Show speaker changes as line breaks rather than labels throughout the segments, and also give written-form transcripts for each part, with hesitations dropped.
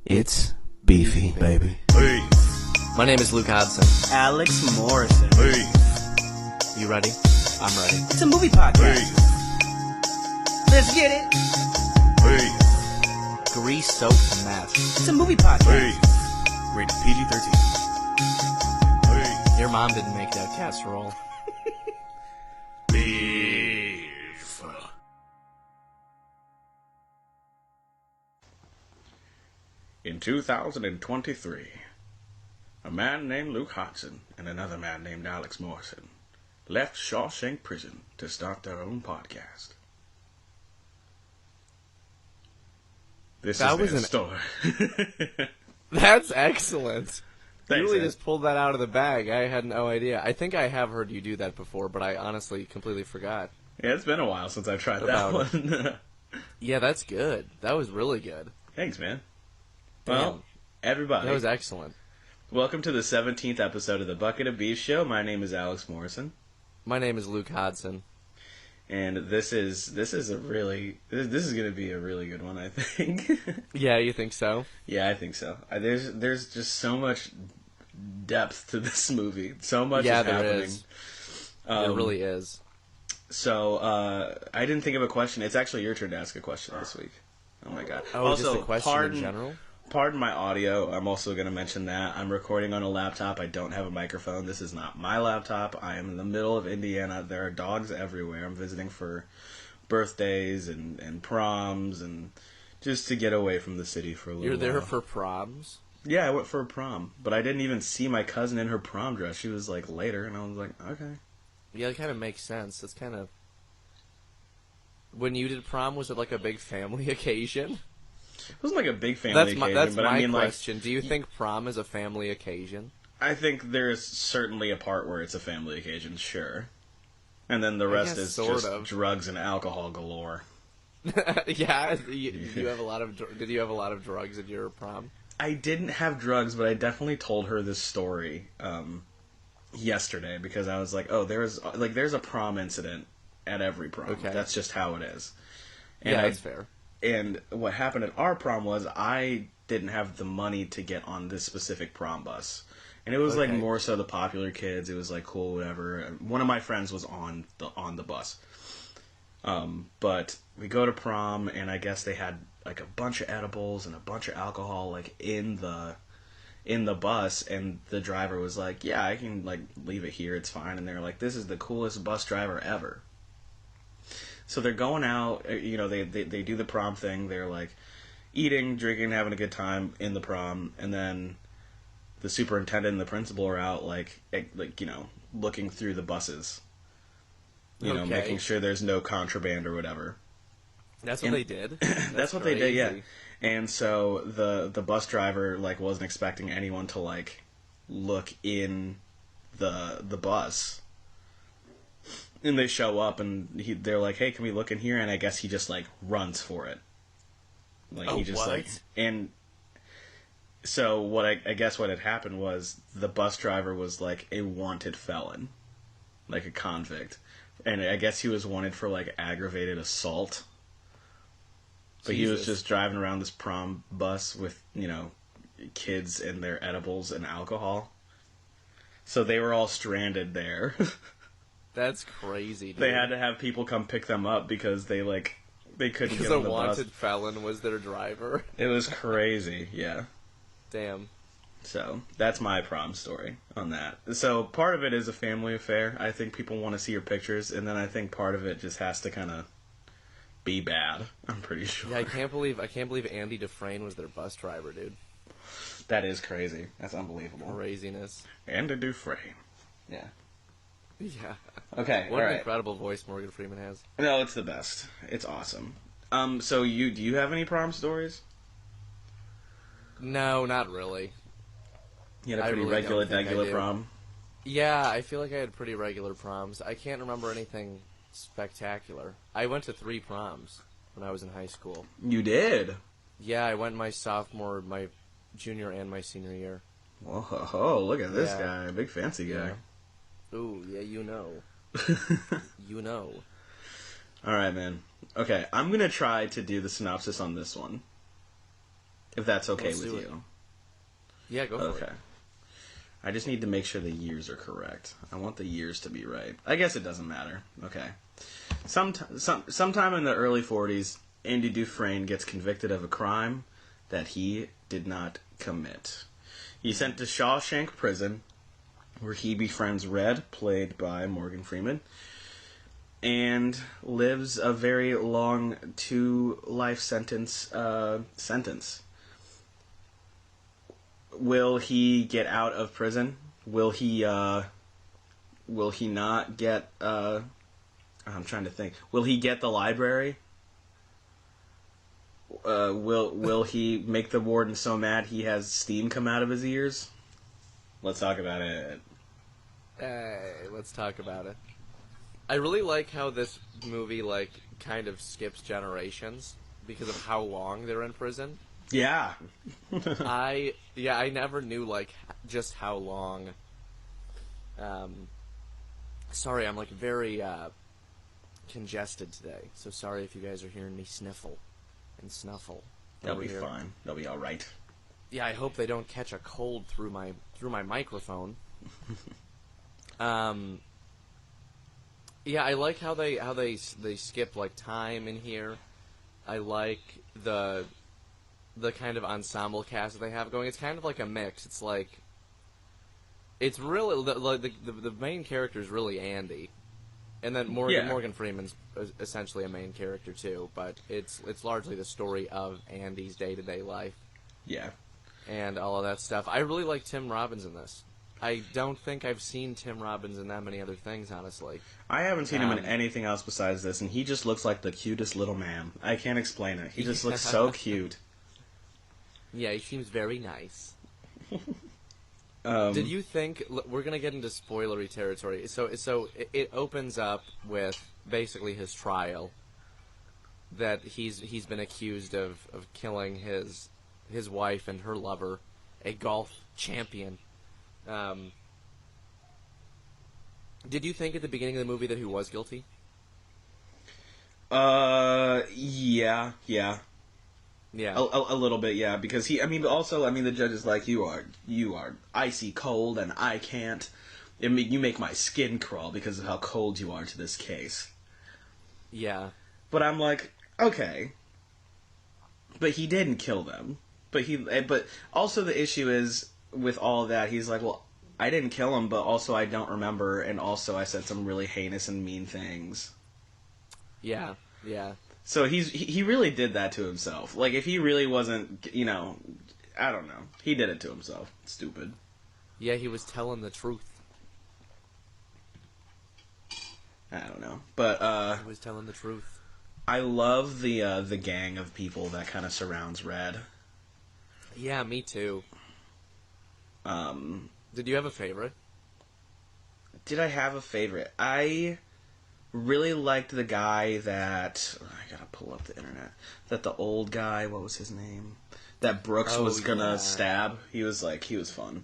It's beefy, baby.
Hey.
My name is Luke Hodson.
Alex Morrison.
Hey.
You ready? I'm ready.
It's a movie podcast.
Hey.
Let's get it.
Hey.
Grease-soaked meth.
It's a movie podcast.
Hey. Rated PG-13. Hey.
Your mom didn't make that casserole.
Beef. In 2023, a man named Luke Hodson and another man named Alex Morrison left Shawshank prison to start their own podcast. This
That
is
was
their
an-
story.
That's excellent. You
Thanks,
really
man.
just pulled that out of the bag. I had no idea. I think I have heard you do that before, but I honestly completely forgot.
Yeah, it's been a while since I've tried that
About
one.
Yeah, that's good. That was really good.
Thanks, man.
Damn.
Well, everybody,
That was excellent.
welcome to the 17th episode of the Bucket of Beef Show. My name is Alex Morrison,
My name is Luke Hodson.
and this is going to be a really good one, I think.
Yeah, you think so?
Yeah, I think so. There's just so much depth to this movie. So much
Yeah,
is
there
happening.
is. There really is.
So, I didn't think of a question. It's actually your turn to ask a question this week. Oh my god.
Oh,
also,
just a question in general?
Pardon my audio. I'm also going to mention that I'm recording on a laptop. I don't have a microphone. This is not my laptop. I am in the middle of Indiana. There are dogs everywhere. I'm visiting for birthdays and proms and just to get away from the city for a little
You're there
while.
for proms?
Yeah, I went for a prom. But I didn't even see my cousin in her prom dress. She was like later, and I was like, okay.
Yeah, it kind of makes sense. It's kind of... When you did prom, was it like a big family occasion?
It wasn't like a big family occasion,
That's
but
my
I mean,
question. Do you think prom is a family occasion?
I think there's certainly a part where it's a family occasion, sure. And then the rest
guess
is
sort
just
of.
drugs and alcohol galore.
Yeah. Did you have a lot of drugs at your prom?
I didn't have drugs, but I definitely told her this story yesterday because I was like, oh, there's a prom incident at every prom.
Okay.
That's just how it is. And
Yeah, that's fair.
And what happened at our prom was I didn't have the money to get on this specific prom bus. And it was like
Okay.
more so the popular kids. It was like cool, whatever. One of my friends was on the bus. But we go to prom, and I guess they had like a bunch of edibles and a bunch of alcohol like in the bus, and the driver was like, "Yeah, I can like leave it here. It's fine." And they're like, "This is the coolest bus driver ever." So they're going out, you know, they do the prom thing. They're like eating, drinking, having a good time in the prom, and then the superintendent and the principal are out like you know, looking through the buses. You know,
Okay.
making sure there's no contraband or whatever.
That's what they did?
That's what they did, yeah.
crazy.
And so the bus driver like wasn't expecting anyone to like look in the bus. And they show up and they're like, "Hey, can we look in here?" And I guess he just like runs for it. Like
Oh,
he just
what?
like and so what I guess what had happened was the bus driver was like a wanted felon, like a convict. And I guess he was wanted for like aggravated assault. But he was
Jesus.
just driving around this prom bus with, you know, kids and their edibles and alcohol. So they were all stranded there.
That's crazy, dude.
They had to have people come pick them up because they couldn't
Because
get
a
on the
wanted
bus.
felon was their driver.
It was crazy, yeah.
Damn.
So that's my prom story on that. So part of it is a family affair. I think people want to see your pictures, and then I think part of it just has to kind of be bad. I'm pretty sure.
Yeah, I can't believe Andy Dufresne was their bus driver, dude.
That is crazy. That's unbelievable.
Craziness.
And a Dufresne. Yeah.
Yeah.
Okay.
What
all
an
right.
incredible voice Morgan Freeman has.
No, it's the best. It's awesome. So do you have any prom stories?
No, not really.
You had a
I
pretty
really
regular,
don't think I
regular
do.
prom.
Yeah, I feel like I had pretty regular proms. I can't remember anything spectacular. I went to 3 proms when I was in high school.
You did.
Yeah, I went my sophomore, my junior, and my senior year.
Whoa, look at this
Yeah.
guy, big fancy guy.
Ooh, yeah, you know. You know.
All right, man. Okay, I'm gonna try to do the synopsis on this one. If that's okay
Let's
with
do it.
you.
Yeah, go for
Okay.
it.
I just need to make sure the years are correct. I want the years to be right. I guess it doesn't matter. Okay. Sometime in the early 40s, Andy Dufresne gets convicted of a crime that he did not commit. He's sent to Shawshank prison, where he befriends Red, played by Morgan Freeman, and lives a very long 2-life sentence. Will he get out of prison? Will he not get? I'm trying to think. Will he get the library? Will he make the warden so mad he has steam come out of his ears? Let's talk about it.
Hey, let's talk about it. I really like how this movie, like, kind of skips generations because of how long they're in prison.
Yeah.
I never knew, like, just how long. Sorry, I'm, like, very, congested today. So sorry if you guys are hearing me sniffle and snuffle.
That'll be
over here.
fine. That'll be all right.
Yeah, I hope they don't catch a cold through my microphone. Yeah, I like how they skip like time in here. I like the kind of ensemble cast that they have going. It's kind of like a mix. It's like it's really the main character is really Andy, and then Morgan Freeman's essentially a main character too. But it's largely the story of Andy's day-to-day life.
Yeah.
And all of that stuff. I really like Tim Robbins in this. I don't think I've seen Tim Robbins in that many other things, honestly.
I haven't seen him in anything else besides this, and he just looks like the cutest little man. I can't explain it. He just looks so cute.
Yeah, he seems very nice. Did you think we're gonna get into spoilery territory? So it opens up with basically his trial. That he's been accused of killing his wife and her lover, a golf champion. Did you think at the beginning of the movie that he was guilty?
Yeah.
Yeah.
A little bit, yeah, because the judge is like, you are icy cold and I can't. You make my skin crawl because of how cold you are to this case.
Yeah.
But I'm like, okay. But he didn't kill them. But also the issue is, with all of that, he's like, well, I didn't kill him, but also I don't remember, and also I said some really heinous and mean things.
Yeah.
So he really did that to himself. Like, if he really wasn't, I don't know. He did it to himself. Stupid.
Yeah, he was telling the truth.
I don't know. But,
He was telling the truth.
I love the gang of people that kind of surrounds Red.
Yeah, me too. Did you have a favorite?
Did I have a favorite? I really liked the guy that... I gotta pull up the internet. That the old guy, what was his name? That Brooks was gonna stab. He was fun.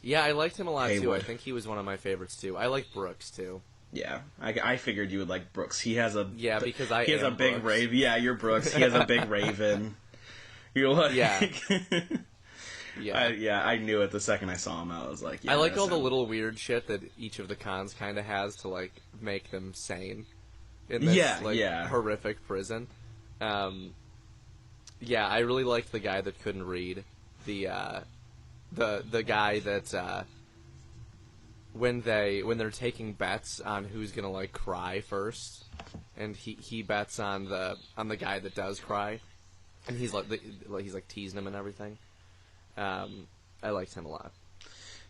Yeah, I liked him a lot too.
Haywood.
I think he was one of my favorites too. I like Brooks too.
Yeah, I figured you would like Brooks. He has a...
Yeah, because
he has a big
Brooks.
raven. Yeah, you're Brooks. He has a big raven. You're like...
Yeah. Yeah.
I knew it the second I saw him. I was like, yeah,
I like
that's
all the
him.
little weird shit that each of the cons kind of has to like make them sane in this horrific prison. Yeah, I really liked the guy that couldn't read. The guy that when they're taking bets on who's gonna like cry first, and he bets on the guy that does cry, and he's like teasing him and everything. I liked him a lot.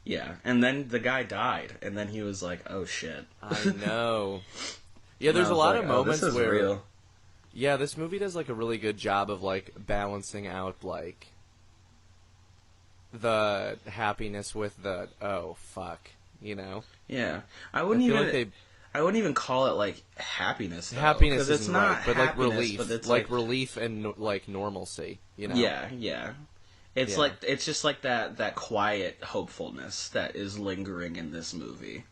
Yeah, and then the guy died, and then he was like, "Oh shit!"
I know. Yeah, there's a lot of moments
this is
where,
real.
yeah, this movie does like a really good job of like balancing out like the happiness with the oh fuck,
Yeah, I wouldn't even.
Like
I wouldn't even call it like happiness. Though,
happiness
it's
isn't
not
right, but like
happiness,
relief,
but it's
like relief and like normalcy.
Yeah. It's
Yeah.
like it's just like that quiet hopefulness that is lingering in this movie.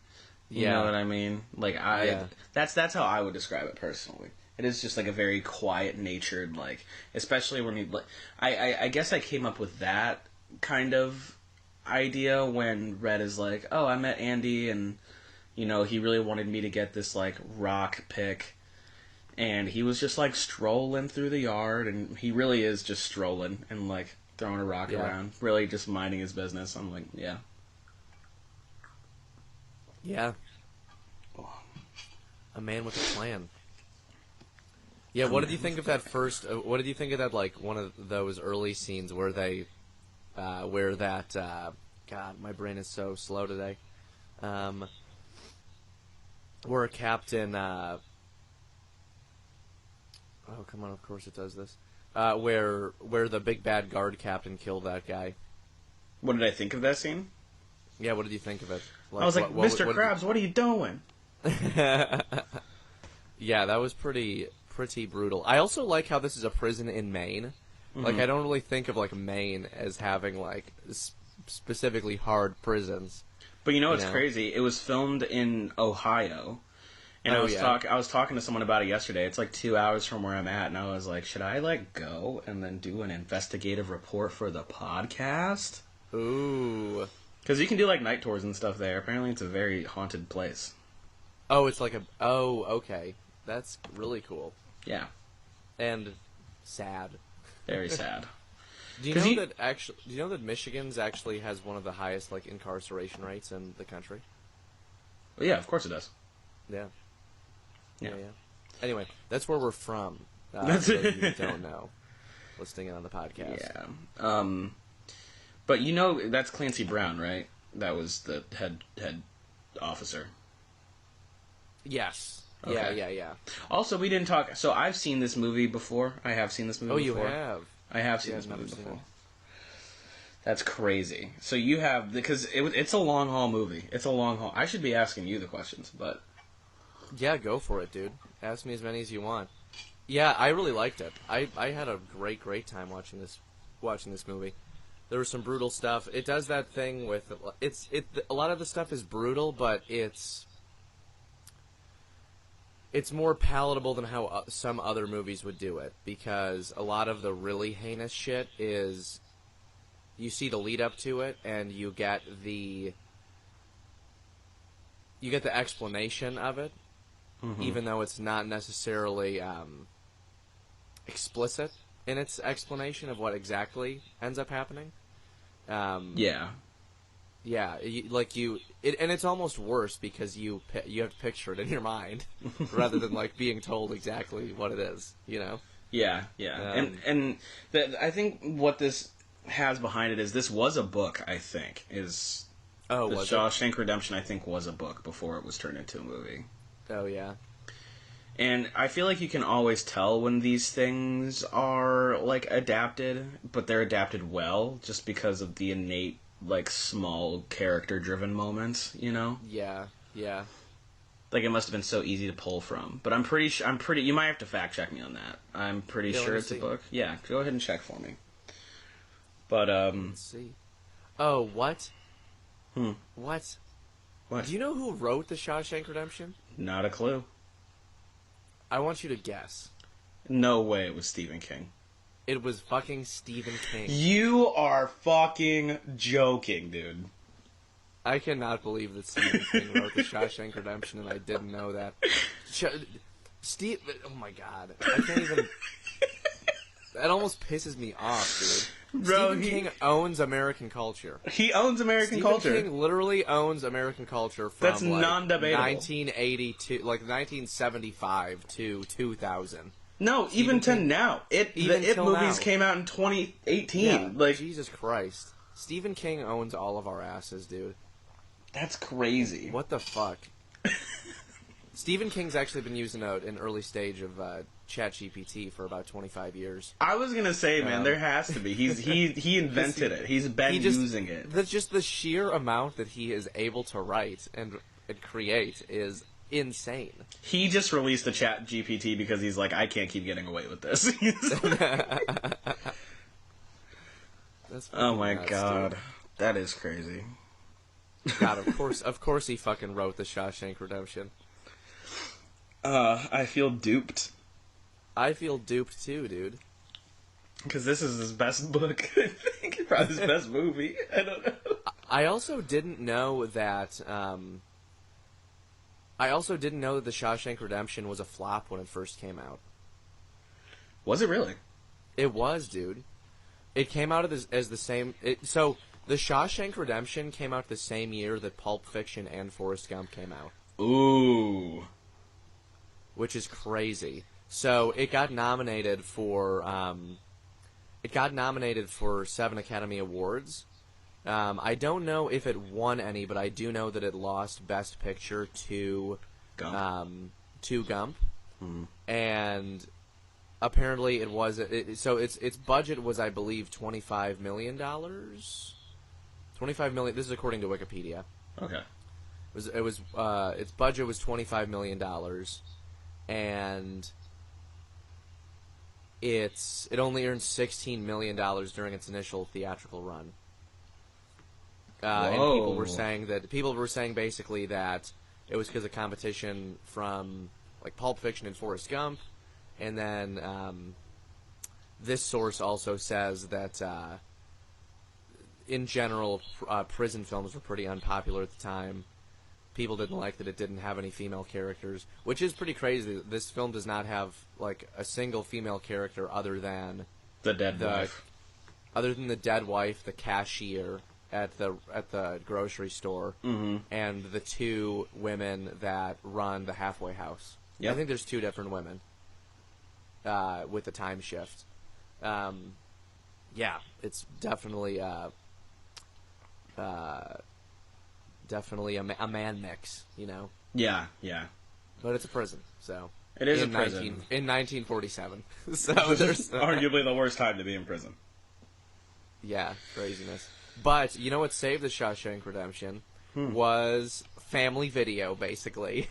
You know what I mean? Like that's how I would describe it personally. It is just like a very quiet natured, like, especially when you, like, I guess I came up with that kind of idea when Red is like, oh, I met Andy and, you know, he really wanted me to get this, like, rock pick. And he was just, like, strolling through the yard, and he really is just strolling and, like, throwing a rock around. Really just minding his business. I'm like, yeah.
Yeah. A man with a plan. Yeah, what did you think of that first... what did you think of that, like, one of those early scenes where they... where that... God, my brain is so slow today. Where Captain... oh, come on, of course it does this. Where the big bad guard captain killed that guy.
What did I think of that scene?
Yeah, what did you think of it?
I was like, Mr. Krabs, what are you doing?
Yeah, that was pretty brutal. I also like how this is a prison in Maine. Like, I don't really think of, like, Maine as having, like, specifically hard prisons.
But you know what's crazy? It was filmed in Ohio. And I was talking to someone about it yesterday. It's like 2 hours from where I'm at, and I was like, should I, like, go and then do an investigative report for the podcast?
Ooh.
Because you can do, like, night tours and stuff there. Apparently it's a very haunted place.
Oh, it's like a... Oh, okay. That's really cool.
Yeah.
And sad.
Very sad.
Do you know that Michigan's actually has one of the highest, like, incarceration rates in the country?
Well, yeah, of course it does.
Yeah.
Yeah.
Anyway, that's where we're from.
That's
for those of you who don't know. Listening in on the podcast.
Yeah. But you know, that's Clancy Brown, right? That was the head officer.
Yes.
Okay.
Yeah.
Also, we didn't talk... So, I've seen this movie before. I have seen this movie before.
Oh, you have?
I have seen this movie before. That's crazy. So, you have... Because it's a long-haul movie. It's a long haul. I should be asking you the questions, but...
Yeah, go for it, dude. Ask me as many as you want. Yeah, I really liked it. I had a great time watching this movie. There was some brutal stuff. It does that thing with... A lot of the stuff is brutal, but it's more palatable than how some other movies would do it, because a lot of the really heinous shit is you see the lead up to it, and you get the explanation of it, even though it's not necessarily explicit in its explanation of what exactly ends up happening.
Yeah.
Yeah, and it's almost worse because you have to picture it in your mind rather than like being told exactly what it is, you know?
Yeah. I think what this has behind it is this was a book. I think was Shawshank Redemption. I think was a book before it was turned into a movie.
Oh yeah.
And I feel like you can always tell when these things are like adapted, but they're adapted well, just because of the innate, like, small character-driven moments, you know?
Yeah.
Like, it must have been so easy to pull from. But I'm pretty... You might have to fact-check me on that. I'm pretty sure it's a book. Yeah, go ahead and check for me. But,
Let's see. Oh, what?
What?
Do you know who wrote The Shawshank Redemption?
Not a clue.
I want you to guess.
No way it was Stephen King.
It was fucking Stephen King.
You are fucking joking, dude.
I cannot believe that Stephen King wrote The Shawshank Redemption and I didn't know that. Oh my god. I can't even... That almost pisses me off, dude.
Bro,
Stephen King owns American culture.
He owns American culture.
Stephen King literally owns American culture from
That's non-debatable.
1982, like 1975 to 2000.
No, even to now. The It movies came out in 2018.
Yeah,
like,
Jesus Christ. Stephen King owns all of our asses, dude.
That's crazy.
What the fuck? Stephen King's actually been using an early stage of ChatGPT for about 25 years.
I was gonna say, man, there has to be. He invented it. He's been using it.
Just the sheer amount that he is able to write and create is insane.
He just released the ChatGPT because he's like, I can't keep getting away with this.
That's
oh my
nuts,
god,
dude.
that is crazy.
God, of course he fucking wrote The Shawshank Redemption.
I feel duped.
I feel duped too, dude.
Because this is his best book. I think it's probably his best movie. I don't know.
I also didn't know that. The Shawshank Redemption was a flop when it first came out.
Was it really?
It was, dude. It came out as the same. So the Shawshank Redemption came out the same year that Pulp Fiction and Forrest Gump came out.
Ooh.
Which is crazy. So it got nominated for 7 Academy Awards. I don't know if it won any, but I do know that it lost Best Picture to
Gump.
And apparently it was so its budget was, I believe, $25 million. $25 million. This is according to Wikipedia.
Okay.
Its budget was $25 million, and it only earned $16 million during its initial theatrical run. And people were saying basically that it was because of competition from like Pulp Fiction and Forrest Gump, and then this source also says that in general prison films were pretty unpopular at the time. People didn't like that it didn't have any female characters, which is pretty crazy. This film does not have like a single female character other than
the dead wife.
Other than the dead wife, the cashier at the grocery store, and the 2 women that run the halfway house.
Yep.
I think there's 2 different women with the time shift. Yeah, it's definitely definitely a man mix, you know.
Yeah, yeah.
But it's a prison, so
it is a prison
in 1947. So there's
arguably the worst time to be in prison.
Yeah, craziness. But you know what saved the Shawshank Redemption was Family Video, basically.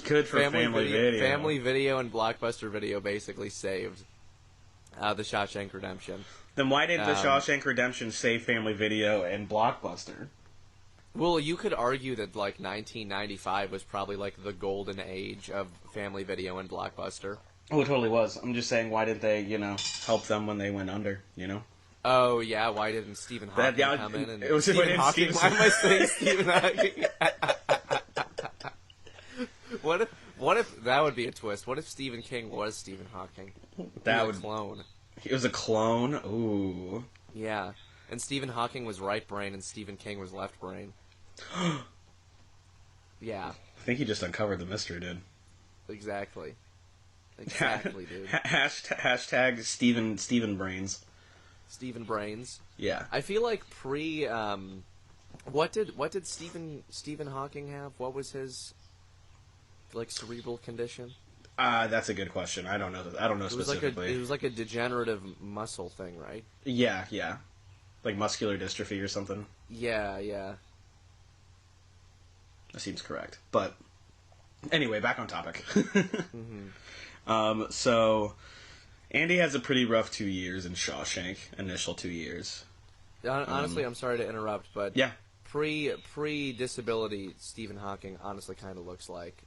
Good for Family Video.
Family Video and Blockbuster Video basically saved the Shawshank Redemption.
Then why did the Shawshank Redemption save Family Video and Blockbuster?
Well, you could argue that like 1995 was probably like the golden age of Family Video and Blockbuster.
Oh, it totally was. I'm just saying, why did they, help them when they went under,
Oh, yeah, why didn't Stephen Hawking come in? And
it was
Stephen Hawking, why am I saying Stephen Hawking? What if that would be a twist? What if Stephen King was Stephen Hawking?
That would
a clone.
It was a clone? Ooh.
Yeah. And Stephen Hawking was right brain and Stephen King was left brain. Yeah.
I think he just uncovered the mystery, dude.
Exactly. Exactly, dude.
Hashtag Stephen Brains.
Stephen Brains.
Yeah.
I feel like what did Stephen Hawking have? What was his like cerebral condition?
That's a good question. I don't know. I don't know specifically.
It was like a degenerative muscle thing, right?
Yeah, yeah. Like muscular dystrophy or something.
Yeah, yeah.
That seems correct. But anyway, back on topic. So Andy has a pretty rough 2 years in Shawshank. Initial 2 years.
Honestly, I'm sorry to interrupt, but
yeah,
pre-disability Stephen Hawking honestly kind of looks like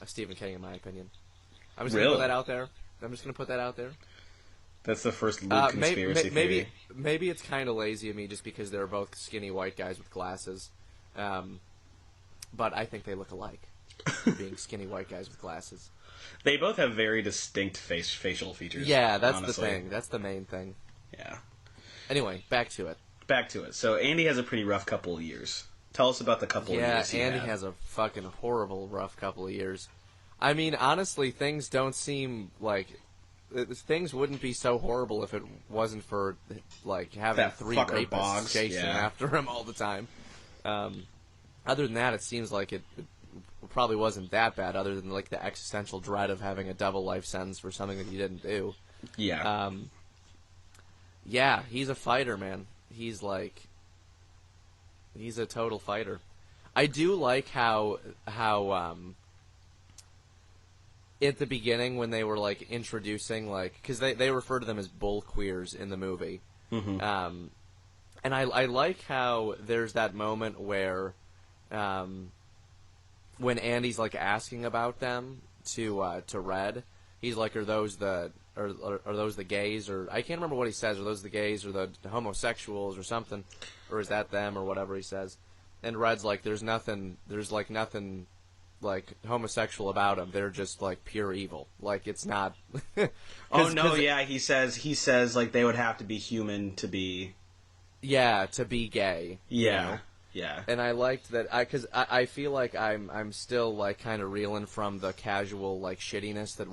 Stephen King, in my opinion. I'm just gonna put that out there.
That's the first Luke conspiracy theory.
Maybe it's kind of lazy of me just because they're both skinny white guys with glasses. But I think they look alike, being skinny white guys with glasses.
They both have very distinct facial features.
Yeah, that's
honestly.
the thing. That's the main thing.
Yeah.
Anyway, back to it.
So Andy has a pretty rough couple of years. Tell us about the couple of years he
Andy
had.
has a fucking horrible rough couple of years. I mean, honestly, things don't seem like... Things wouldn't be so horrible if it wasn't for, like, having
that
3
fucker
rapists
Boggs,
chasing after him all the time. Other than that, it seems like it probably wasn't that bad, other than, like, the existential dread of having a double life sentence for something that you didn't do.
Yeah.
Yeah, he's a fighter, man. He's a total fighter. I do like how at the beginning when they were like introducing because they refer to them as bull queers in the movie, and I like how there's that moment where when Andy's like asking about them to Red, he's like, are those the gays, or I can't remember what he says. Are those the gays or the homosexuals or something, or is that them or whatever he says? And Red's like, there's nothing like homosexual about them. They're just like pure evil. Like it's not.
Oh no, yeah, he says like they would have to be human to be.
Yeah, to be gay.
Yeah,
you know?
yeah.
And I liked that because I feel like I'm still like kind of reeling from the casual like shittiness that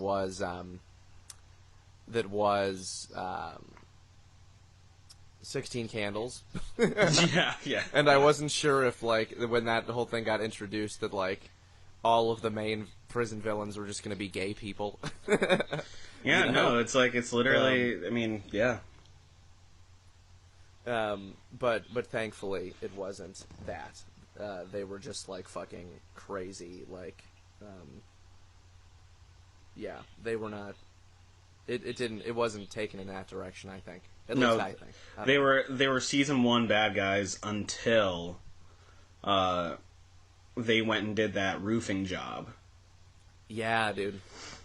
was 16 Candles.
Yeah.
And I wasn't sure if like when that whole thing got introduced that like all of the main prison villains were just going to be gay people.
Yeah,
you know?
no, it's like it's literally. I mean, yeah.
But thankfully it wasn't that. They were just like fucking crazy. Like, yeah, they were not. It wasn't taken in that direction. I think. At least I think.
They were season 1 bad guys until, they went and did that roofing job.
Yeah, dude.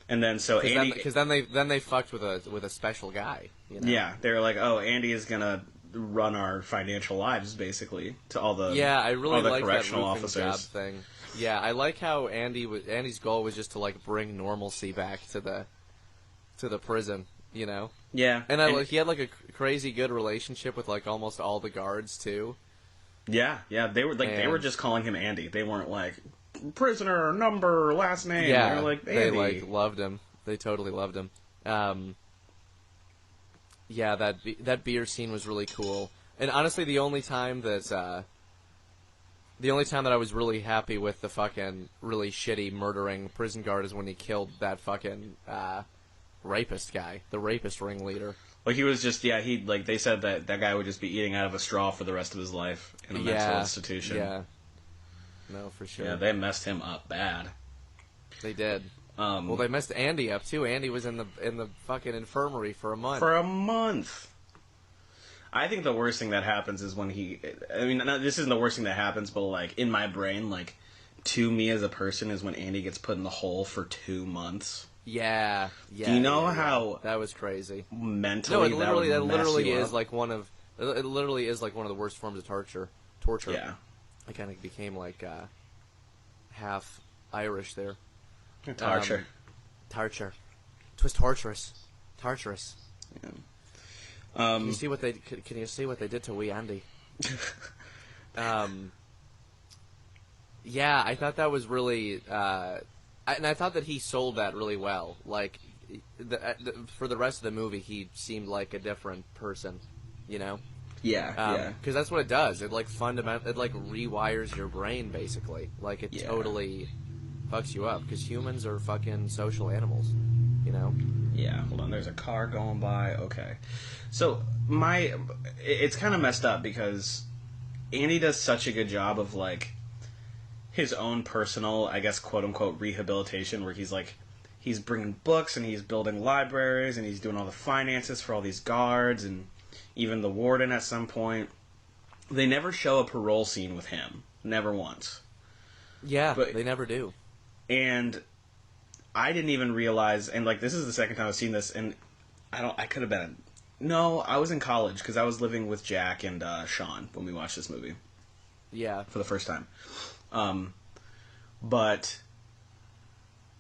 And then so Andy,
because then they fucked with a special guy. You know?
Yeah, they were like, oh, Andy is gonna run our financial lives basically to all the
I really like that roofing
officers.
job thing. Yeah, I like how Andy's goal was just to like bring normalcy back to the prison. You know.
Yeah,
and he had like a crazy good relationship with like almost all the guards too.
Yeah, they were just calling him Andy. They weren't like prisoner number last name.
Yeah,
they were like Andy.
They like loved him. They totally loved him. Yeah, that beer scene was really cool. And honestly, the only time that I was really happy with the fucking really shitty murdering prison guard is when he killed that fucking rapist guy, the rapist ringleader.
Well, he was just, he, like, they said that guy would just be eating out of a straw for the rest of his life in a mental institution.
Yeah. No, for sure.
Yeah, they messed him up bad.
They did. Well, they messed Andy up, too. Andy was in the fucking infirmary for a month. I think the worst thing that happens is when this isn't the worst thing that happens, but, like, in my brain, like, to me as a person is when Andy gets put in the hole for 2 months. Yeah.
Do you know how
that was crazy?
Mentally,
no, it literally
is
like one of the worst forms of torture.
Yeah,
I kind of became like half Irish there.
Torture.
It was torturous.
Yeah.
Can you see what they did to wee Andy? Yeah, I thought that was really. And I thought that he sold that really well. Like, for the rest of the movie, he seemed like a different person, you know?
Yeah.
Because that's what it does. It, like, it, like, rewires your brain, basically. Like, it totally fucks you up. Because humans are fucking social animals, you know?
Yeah, hold on. There's a car going by. Okay. So, it's kind of messed up because Andy does such a good job of, like, his own personal, I guess, quote-unquote, rehabilitation, where he's bringing books, and he's building libraries, and he's doing all the finances for all these guards, and even the warden at some point. They never show a parole scene with him. Never once.
Yeah, but they never do.
And I didn't even realize, and, like, this is the second time I've seen this, and I could have been... No, I was in college, because I was living with Jack and Sean when we watched this movie.
Yeah.
For the first time. But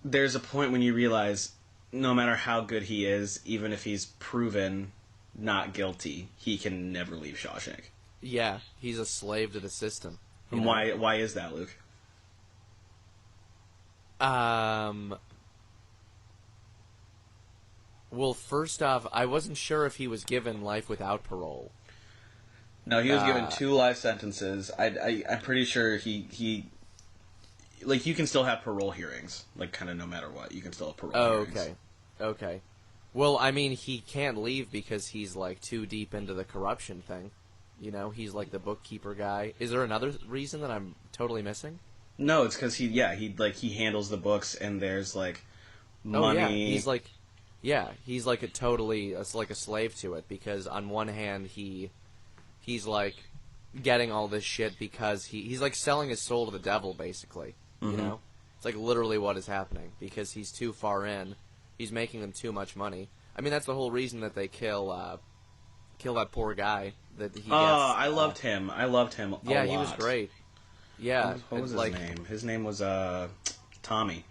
there's a point when you realize no matter how good he is, even if he's proven not guilty, he can never leave Shawshank.
Yeah, he's a slave to the system.
And why is that, Luke?
Well, first off, I wasn't sure if he was given life without parole.
No, he was given 2 life sentences. I'm pretty sure he like, you can still have parole hearings, like, kind of no matter what. You can still have parole hearings.
Okay. Well, I mean, he can't leave because he's, like, too deep into the corruption thing. You know, he's, like, the bookkeeper guy. Is there another reason that I'm totally missing?
No, it's because he handles the books, and there's, like, money.
Oh, yeah, he's like it's like a slave to it, because on one hand, he's, like, getting all this shit because he's, like, selling his soul to the devil, basically. You know? It's, like, literally what is happening, because he's too far in, he's making them too much money. I mean, that's the whole reason that they kill that poor guy that he gets.
I loved him. I loved him a
yeah,
lot.
he was great. Yeah.
What was his name? His name was Tommy.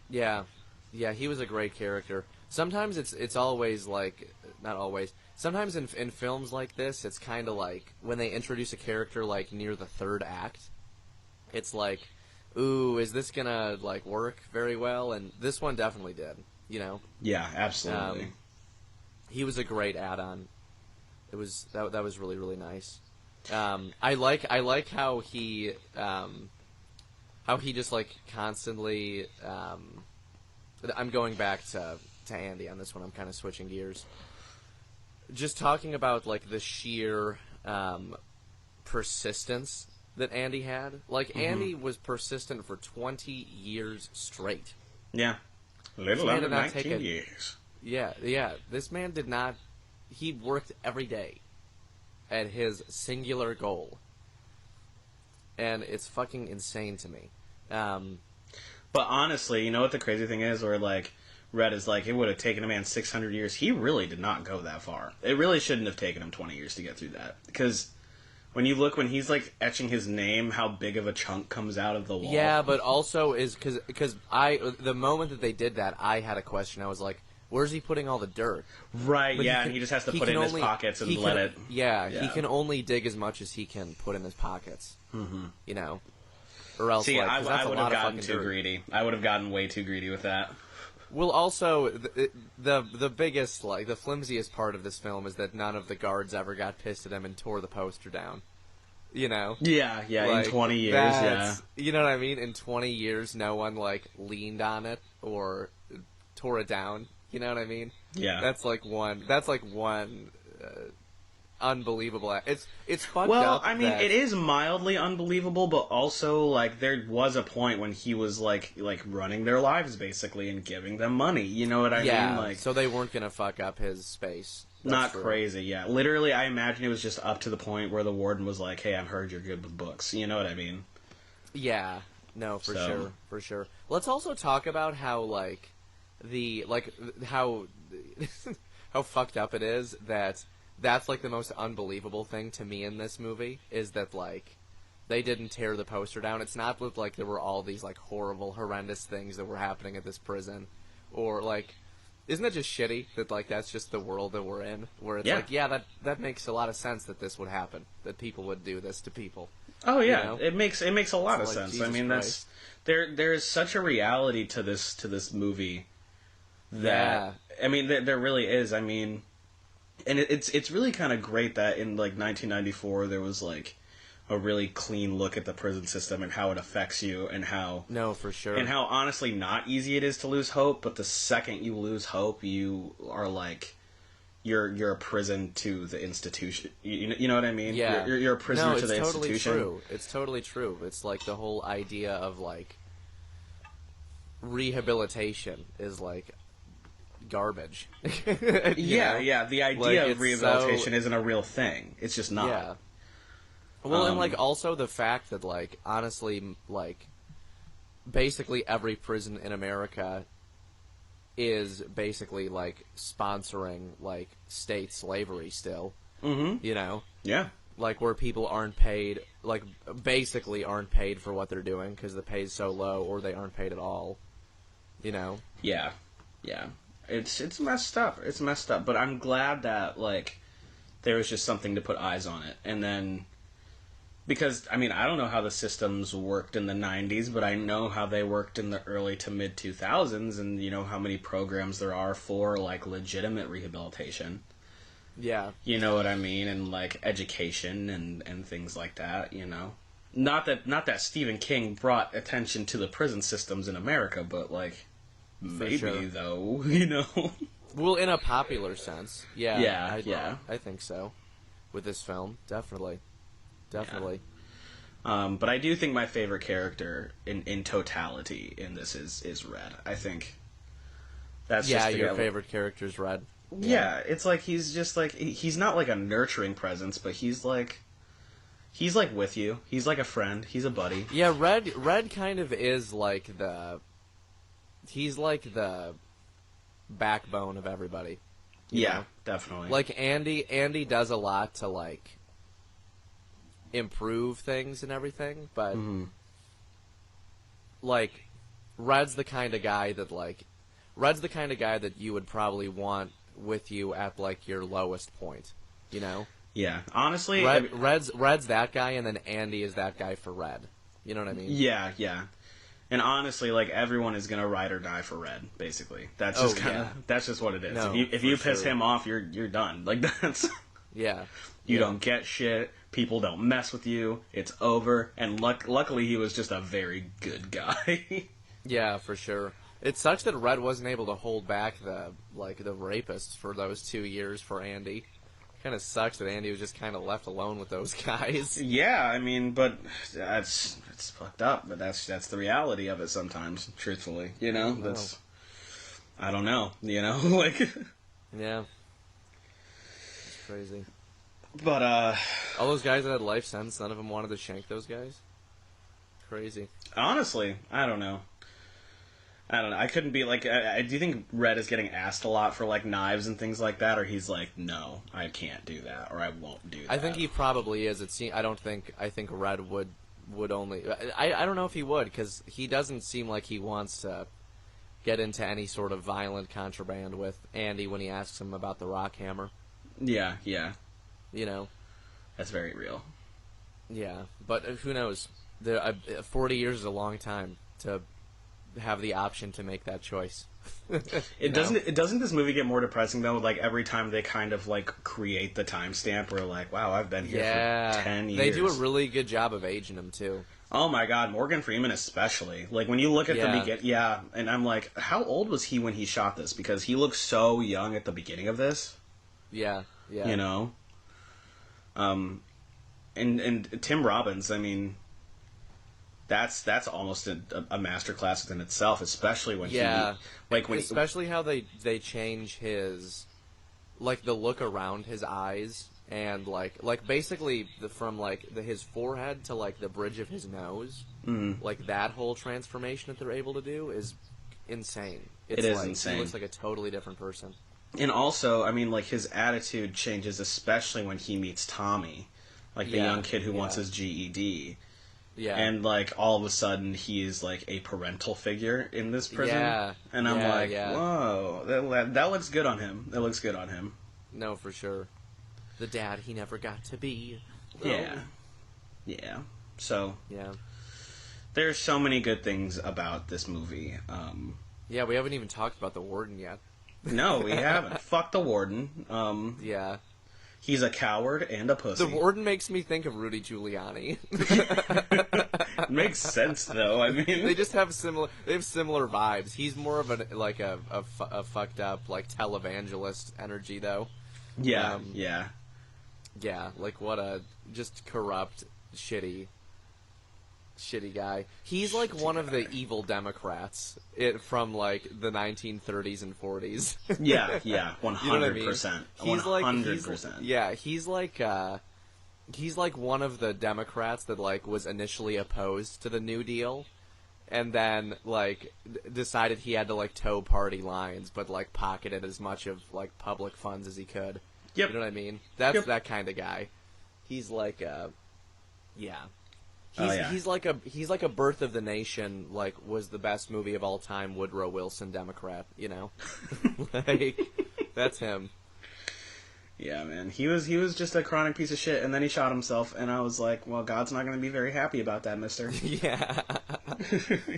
Yeah. Yeah, he was a great character. Sometimes it's always like, not always, sometimes in films like this, it's kind of like, when they introduce a character like near the third act, it's like, ooh, is this gonna like work very well? And this one definitely did, you know?
Yeah, absolutely.
He was a great add-on. It was, that was really, really nice. I like how he just like constantly, I'm going back to Andy on this one. I'm kind of switching gears. Just talking about like the sheer persistence that Andy had. Like Andy was persistent for 20 years straight.
Yeah, little under 19 years.
Yeah. This man did not. He worked every day at his singular goal, and it's fucking insane to me.
But honestly, you know what the crazy thing is? Where, like, Red is like, it would have taken a man 600 years. He really did not go that far. It really shouldn't have taken him 20 years to get through that. Because when you look, when he's, like, etching his name, how big of a chunk comes out of the wall.
Yeah, but also is because the moment that they did that, I had a question. I was like, where's he putting all the dirt?
Right, yeah, and he just has to put it in his pockets and let it...
Yeah, he can only dig as much as he can put in his pockets. Mm-hmm. You know? Or else,
see,
like,
I would have gotten too greedy. I would have gotten way too greedy with that.
Well, also, the biggest, like, the flimsiest part of this film is that none of the guards ever got pissed at him and tore the poster down. You know?
Yeah, like, in 20 years, yeah.
You know what I mean? In 20 years, no one, like, leaned on it or tore it down. You know what I mean?
Yeah.
That's like one unbelievable. It's fucked up.
Well, I mean, it is mildly unbelievable, but also, like, there was a point when he was, like running their lives, basically, and giving them money. You know what I mean? Like,
so they weren't gonna fuck up his space. That's
not
true.
crazy, yeah. Literally, I imagine it was just up to the point where the warden was like, hey, I've heard you're good with books. You know what I mean?
Yeah. No, for sure. Let's also talk about how, like, how fucked up it is that's like the most unbelievable thing to me in this movie is that, like, they didn't tear the poster down. It's not that, like, there were all these, like, horrible, horrendous things that were happening at this prison, or, like, isn't it just shitty that, like, that's just the world that we're in, where it's like, yeah, that makes a lot of sense that this would happen, that people would do this to people.
Oh yeah,
you know?
it makes a lot of
like,
sense.
Jesus
I mean,
Christ.
there is such a reality to this movie that I mean, there really is. I mean, and it's really kind of great that in, like, 1994 there was, like, a really clean look at the prison system and how it affects you and how...
No, for sure.
And how honestly not easy it is to lose hope, but the second you lose hope, you are, like... You're a prison to the institution. You know what I mean?
Yeah.
You're a prisoner to the institution.
True. It's totally true. It's like the whole idea of, like, rehabilitation is, like, garbage.
Yeah. The idea
like,
of rehabilitation isn't a real thing. It's just not.
Yeah. Well, and, like, also the fact that, like, honestly, like, basically every prison in America is basically, like, sponsoring, like, state slavery still. Mm-hmm. You know?
Yeah.
Like, where people aren't paid, like, basically aren't paid for what they're doing because the pay's so low, or they aren't paid at all. You know?
Yeah. It's messed up. It's messed up. But I'm glad that, like, there was just something to put eyes on it. And then... Because, I mean, I don't know how the systems worked in the 90s, but I know how they worked in the early to mid-2000s, and, you know, how many programs there are for, like, legitimate rehabilitation.
Yeah.
You know what I mean? And, like, education and things like that, you know? Not that Stephen King brought attention to the prison systems in America, but, like, maybe, though, you know?
Well, in a popular sense. Yeah.
Yeah.
I think so. With this film, definitely. Definitely.
Yeah. But I do think my favorite character in totality in this is Red. I think that's just
your favorite character is Red.
Yeah, it's like he's just like he's not like a nurturing presence, but he's like with you. He's like a friend. He's a buddy.
Yeah, Red kind of is like he's like backbone of everybody. You
Yeah,
know?
definitely.
Like Andy does a lot to like improve things and everything, but like Red's the kind of guy that you would probably want with you at like your lowest point, you know?
Yeah, honestly,
Red's that guy, and then Andy is that guy for Red. You know what I mean?
yeah, yeah. And honestly, like, everyone is gonna ride or die for Red. Basically, that's just that's just what it is.
No,
if you piss
sure.
him off, you're done. Like that's
Yeah.
you don't get shit. People don't mess with you. It's over. And luckily, he was just a very good guy.
Yeah, for sure. It sucks that Red wasn't able to hold back the rapists for those 2 years for Andy. Kind of sucks that Andy was just kind of left alone with those guys.
Yeah, I mean, but it's fucked up. But that's the reality of it sometimes. Truthfully, you know, that's I don't know. You know, like
Yeah. It's crazy.
But
all those guys that had life sentence, none of them wanted to shank those guys. Crazy.
Honestly, I don't know. I couldn't be like. Do you think Red is getting asked a lot for like knives and things like that, or he's like, no, I can't do that, or I won't do that?
I think he probably is. I think Red would only. I don't know if he would, because he doesn't seem like he wants to get into any sort of violent contraband with Andy when he asks him about the rock hammer.
Yeah, yeah.
You know,
That's very real.
yeah. But who knows? 40 years is a long time to have the option to make that choice.
Doesn't this movie get more depressing though? Like every time they kind of like create the timestamp, we're like, wow, I've been here for 10 years.
They do a really good job of aging him too.
Oh my God, Morgan Freeman especially. Like when you look at the beginning, and I'm like, how old was he when he shot this? Because he looks so young at the beginning of this.
Yeah, yeah.
You know. And Tim Robbins, I mean, that's almost a masterclass within itself, especially when
especially how they change his, like, the look around his eyes, and like basically from his forehead to like the bridge of his nose, like that whole transformation that they're able to do is insane.
It is insane.
He looks like a totally different person.
And also, I mean, like, his attitude changes, especially when he meets Tommy, like the young kid who wants his GED.
Yeah.
And, like, all of a sudden, he is, like, a parental figure in this prison. Yeah. And I'm whoa, that looks good on him. That looks good on him.
No, for sure. The dad he never got to be.
Yeah. Yeah. So.
Yeah.
There's so many good things about this movie.
Yeah, we haven't even talked about the warden yet.
No, we haven't. Fuck the warden.
Yeah.
He's a coward and a pussy.
The warden makes me think of Rudy Giuliani.
Makes sense, though. I mean,
they just have similar. They have similar vibes. He's more of a fucked up like televangelist energy, though.
Yeah, yeah,
yeah. Like what a just corrupt, shitty guy. He's like one of the evil Democrats from like the 1930s and 40s.
Yeah, 100%.
He's
100%.
Yeah, he's like one of the Democrats that like was initially opposed to the New Deal, and then like decided he had to like toe party lines, but like pocketed as much of like public funds as he could.
Yep.
You know what I mean? That's that kind of guy. He's like yeah. He's like a Birth of the Nation, like, was the best movie of all time, Woodrow Wilson Democrat, you know? Like, that's him.
Yeah, man. He was just a chronic piece of shit, and then he shot himself, and I was like, well, God's not going to be very happy about that, mister.
Yeah.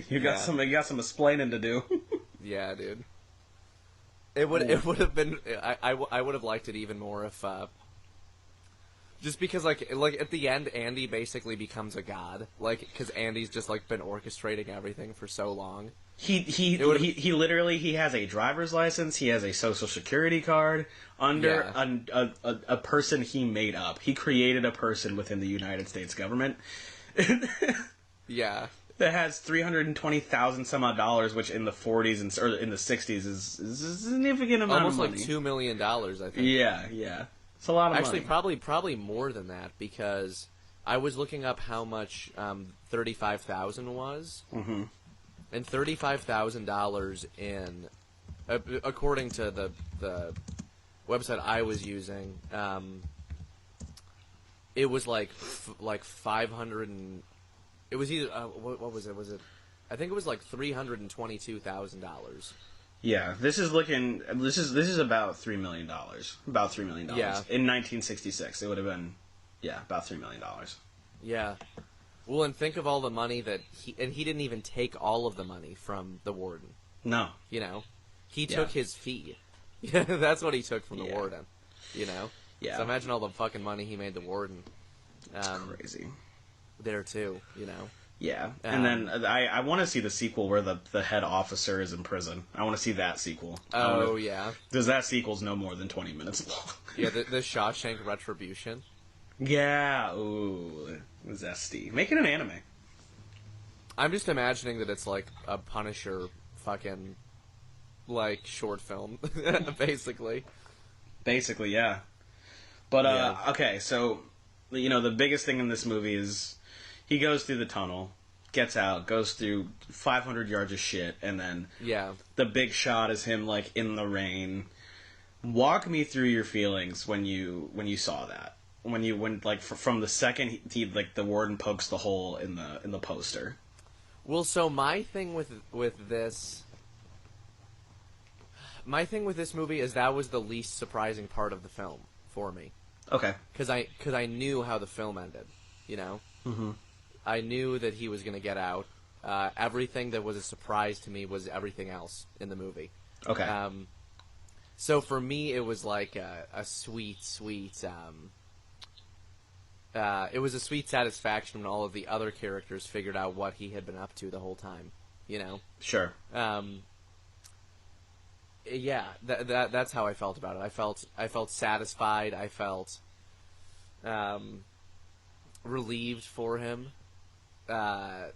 You got some explaining to do.
Yeah, dude. It would have been, I would have liked it even more if, just because, like at the end, Andy basically becomes a god, like, because Andy's just like been orchestrating everything for so long.
He literally has a driver's license. He has a social security card under a person he made up. He created a person within the United States government.
Yeah.
That has $320,000 some odd dollars, which in the 40s or in the 60s is a significant amount of money.
Almost like $2 million, I think.
Yeah. It's a lot of
money.
Actually,
probably more than that, because I was looking up how much $35,000 was, and $35,000 in according to the website I was using, it was like 500 and it was either what was it? Was it? I think it was like $322,000.
Yeah, this is about $3 million. About $3 million.
Yeah.
In 1966, it would have been, about $3 million.
Yeah. Well, and think of all the money that he didn't even take all of the money from the warden.
No.
You know, he took his fee. Yeah, that's what he took from the warden. You know.
Yeah.
So imagine all the fucking money he made the warden.
It's crazy.
There too, you know.
Yeah, and then I want to see the sequel where the head officer is in prison. I want to see that sequel.
Yeah.
Because that sequel's no more than 20 minutes long.
Yeah, the Shawshank Retribution.
Yeah, ooh, zesty. Make it an anime.
I'm just imagining that it's like a Punisher fucking, like, short film, basically.
Basically, yeah. But, okay, so, the biggest thing in this movie is he goes through the tunnel, gets out, goes through 500 yards of shit, and then the big shot is him, like, in the rain. Walk me through your feelings when you saw that. When from the second he the warden pokes the hole in the poster.
Well, so my thing with this movie is that was the least surprising part of the film for me.
Okay.
Because I knew how the film ended, you know?
Mm-hmm.
I knew that he was going to get out. Everything that was a surprise to me was everything else in the movie.
Okay.
So for me, it was like a sweet, it was a sweet satisfaction when all of the other characters figured out what he had been up to the whole time, you know?
Sure.
Yeah, that's how I felt about it. I felt satisfied. I felt relieved for him. That's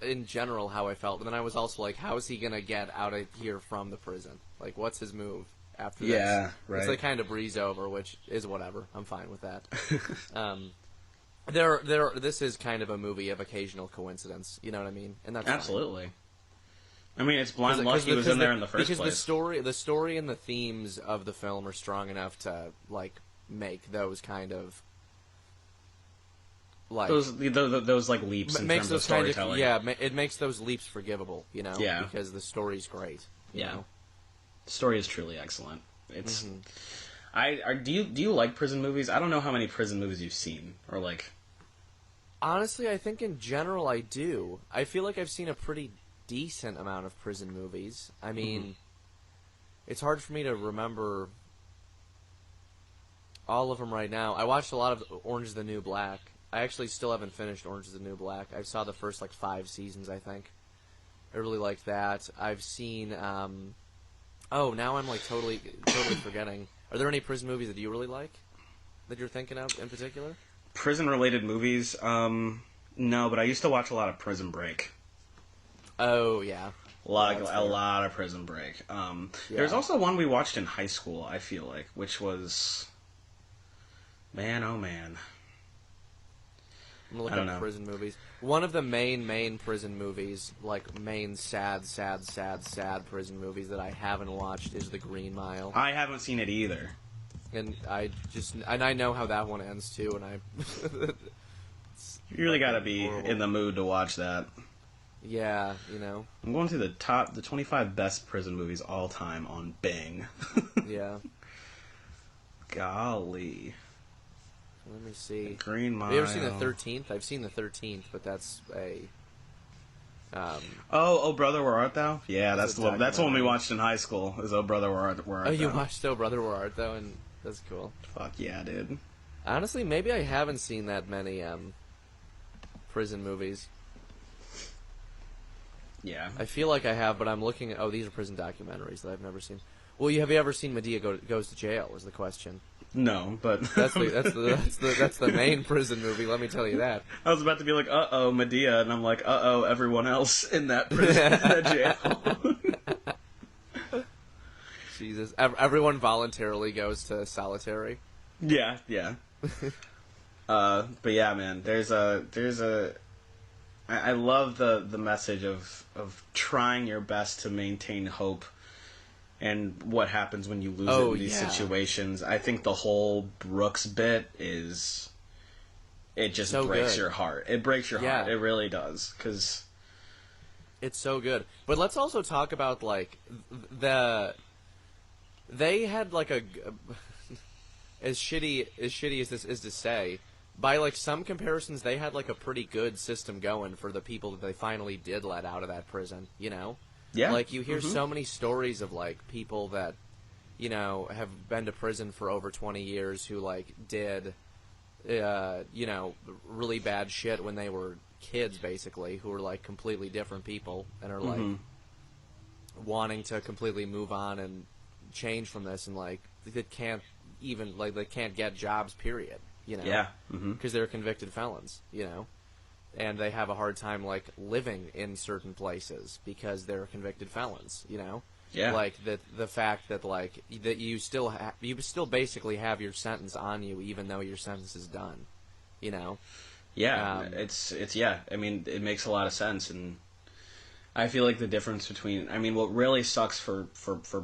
in general how I felt. And then I was also like, how is he gonna get out of here from the prison? Like, what's his move after this?
Yeah, right.
It's like kind of breeze over, which is whatever. I'm fine with that. This is kind of a movie of occasional coincidence. You know what I mean? And that's
absolutely.
Fine.
I mean, it's blind luck he was in there in the first place.
Because the story and the themes of the film are strong enough to like make those kind of like
those like leaps in terms of storytelling.
It makes those leaps forgivable, you know.
Yeah.
Because the story's great. You know?
The story is truly excellent. It's. Do you like prison movies? I don't know how many prison movies you've seen, or like.
Honestly, I think in general I do. I feel like I've seen a pretty decent amount of prison movies. I mean, it's hard for me to remember all of them right now. I watched a lot of Orange is the New Black. I actually still haven't finished Orange is the New Black. I saw the first, 5 seasons, I think. I really liked that. I've seen, now I'm, totally forgetting. Are there any prison movies that you really like? That you're thinking of in particular?
Prison-related movies? No, but I used to watch a lot of Prison Break.
Oh, yeah.
A lot of Prison Break. There's also one we watched in high school, I feel like, which was... Man, oh man.
I'm going to look up prison movies. One of the main prison movies, main sad prison movies that I haven't watched is The Green Mile.
I haven't seen it either.
And I know how that one ends too, and I...
You really gotta be in the mood to watch that.
Yeah, you know.
I'm going through the 25 best prison movies all time on Bing.
Yeah.
Golly.
Let me see.
Green Mile.
Have you ever seen the 13th? I've seen the 13th, but that's a...
Oh, Brother, Where Art Thou? Yeah, that's the one. That's the one we watched in high school. Is Oh Brother, Where Art Thou?
Oh, you watched Oh Brother, Where Art Thou? And that's cool.
Fuck yeah, dude.
Honestly, maybe I haven't seen that many prison movies.
Yeah.
I feel like I have, but I'm looking at... Oh, these are prison documentaries that I've never seen. Well, have you ever seen Medea Goes to Jail, is the question.
No, but...
that's the main prison movie, let me tell you that.
I was about to be like, uh-oh, Medea, and I'm like, uh-oh, everyone else in that prison, in that jail.
Jesus. Everyone voluntarily goes to solitary.
Yeah. But yeah, man, there's a... I love the message of trying your best to maintain hope, and what happens when you lose it in these situations. I think the whole Brooks bit is, it just
so
breaks
good.
your heart. It breaks your heart. It really does, because
it's so good. But let's also talk about like they had like a as shitty as this is to say, by like some comparisons, they had like a pretty good system going for the people that they finally did let out of that prison. You know, like you hear so many stories of like people that, you know, have been to prison for over 20 years who like did, you know, really bad shit when they were kids, basically, who are like completely different people and are like wanting to completely move on and change from this, and like they can't even like they can't get jobs, period, you know, because they're convicted felons, you know, and they have a hard time like living in certain places because they're convicted felons, you know. Like the fact that like that you still basically have your sentence on you even though your sentence is done, you know.
It's I mean, it makes a lot of sense, and I feel like the difference between, I mean, what really sucks for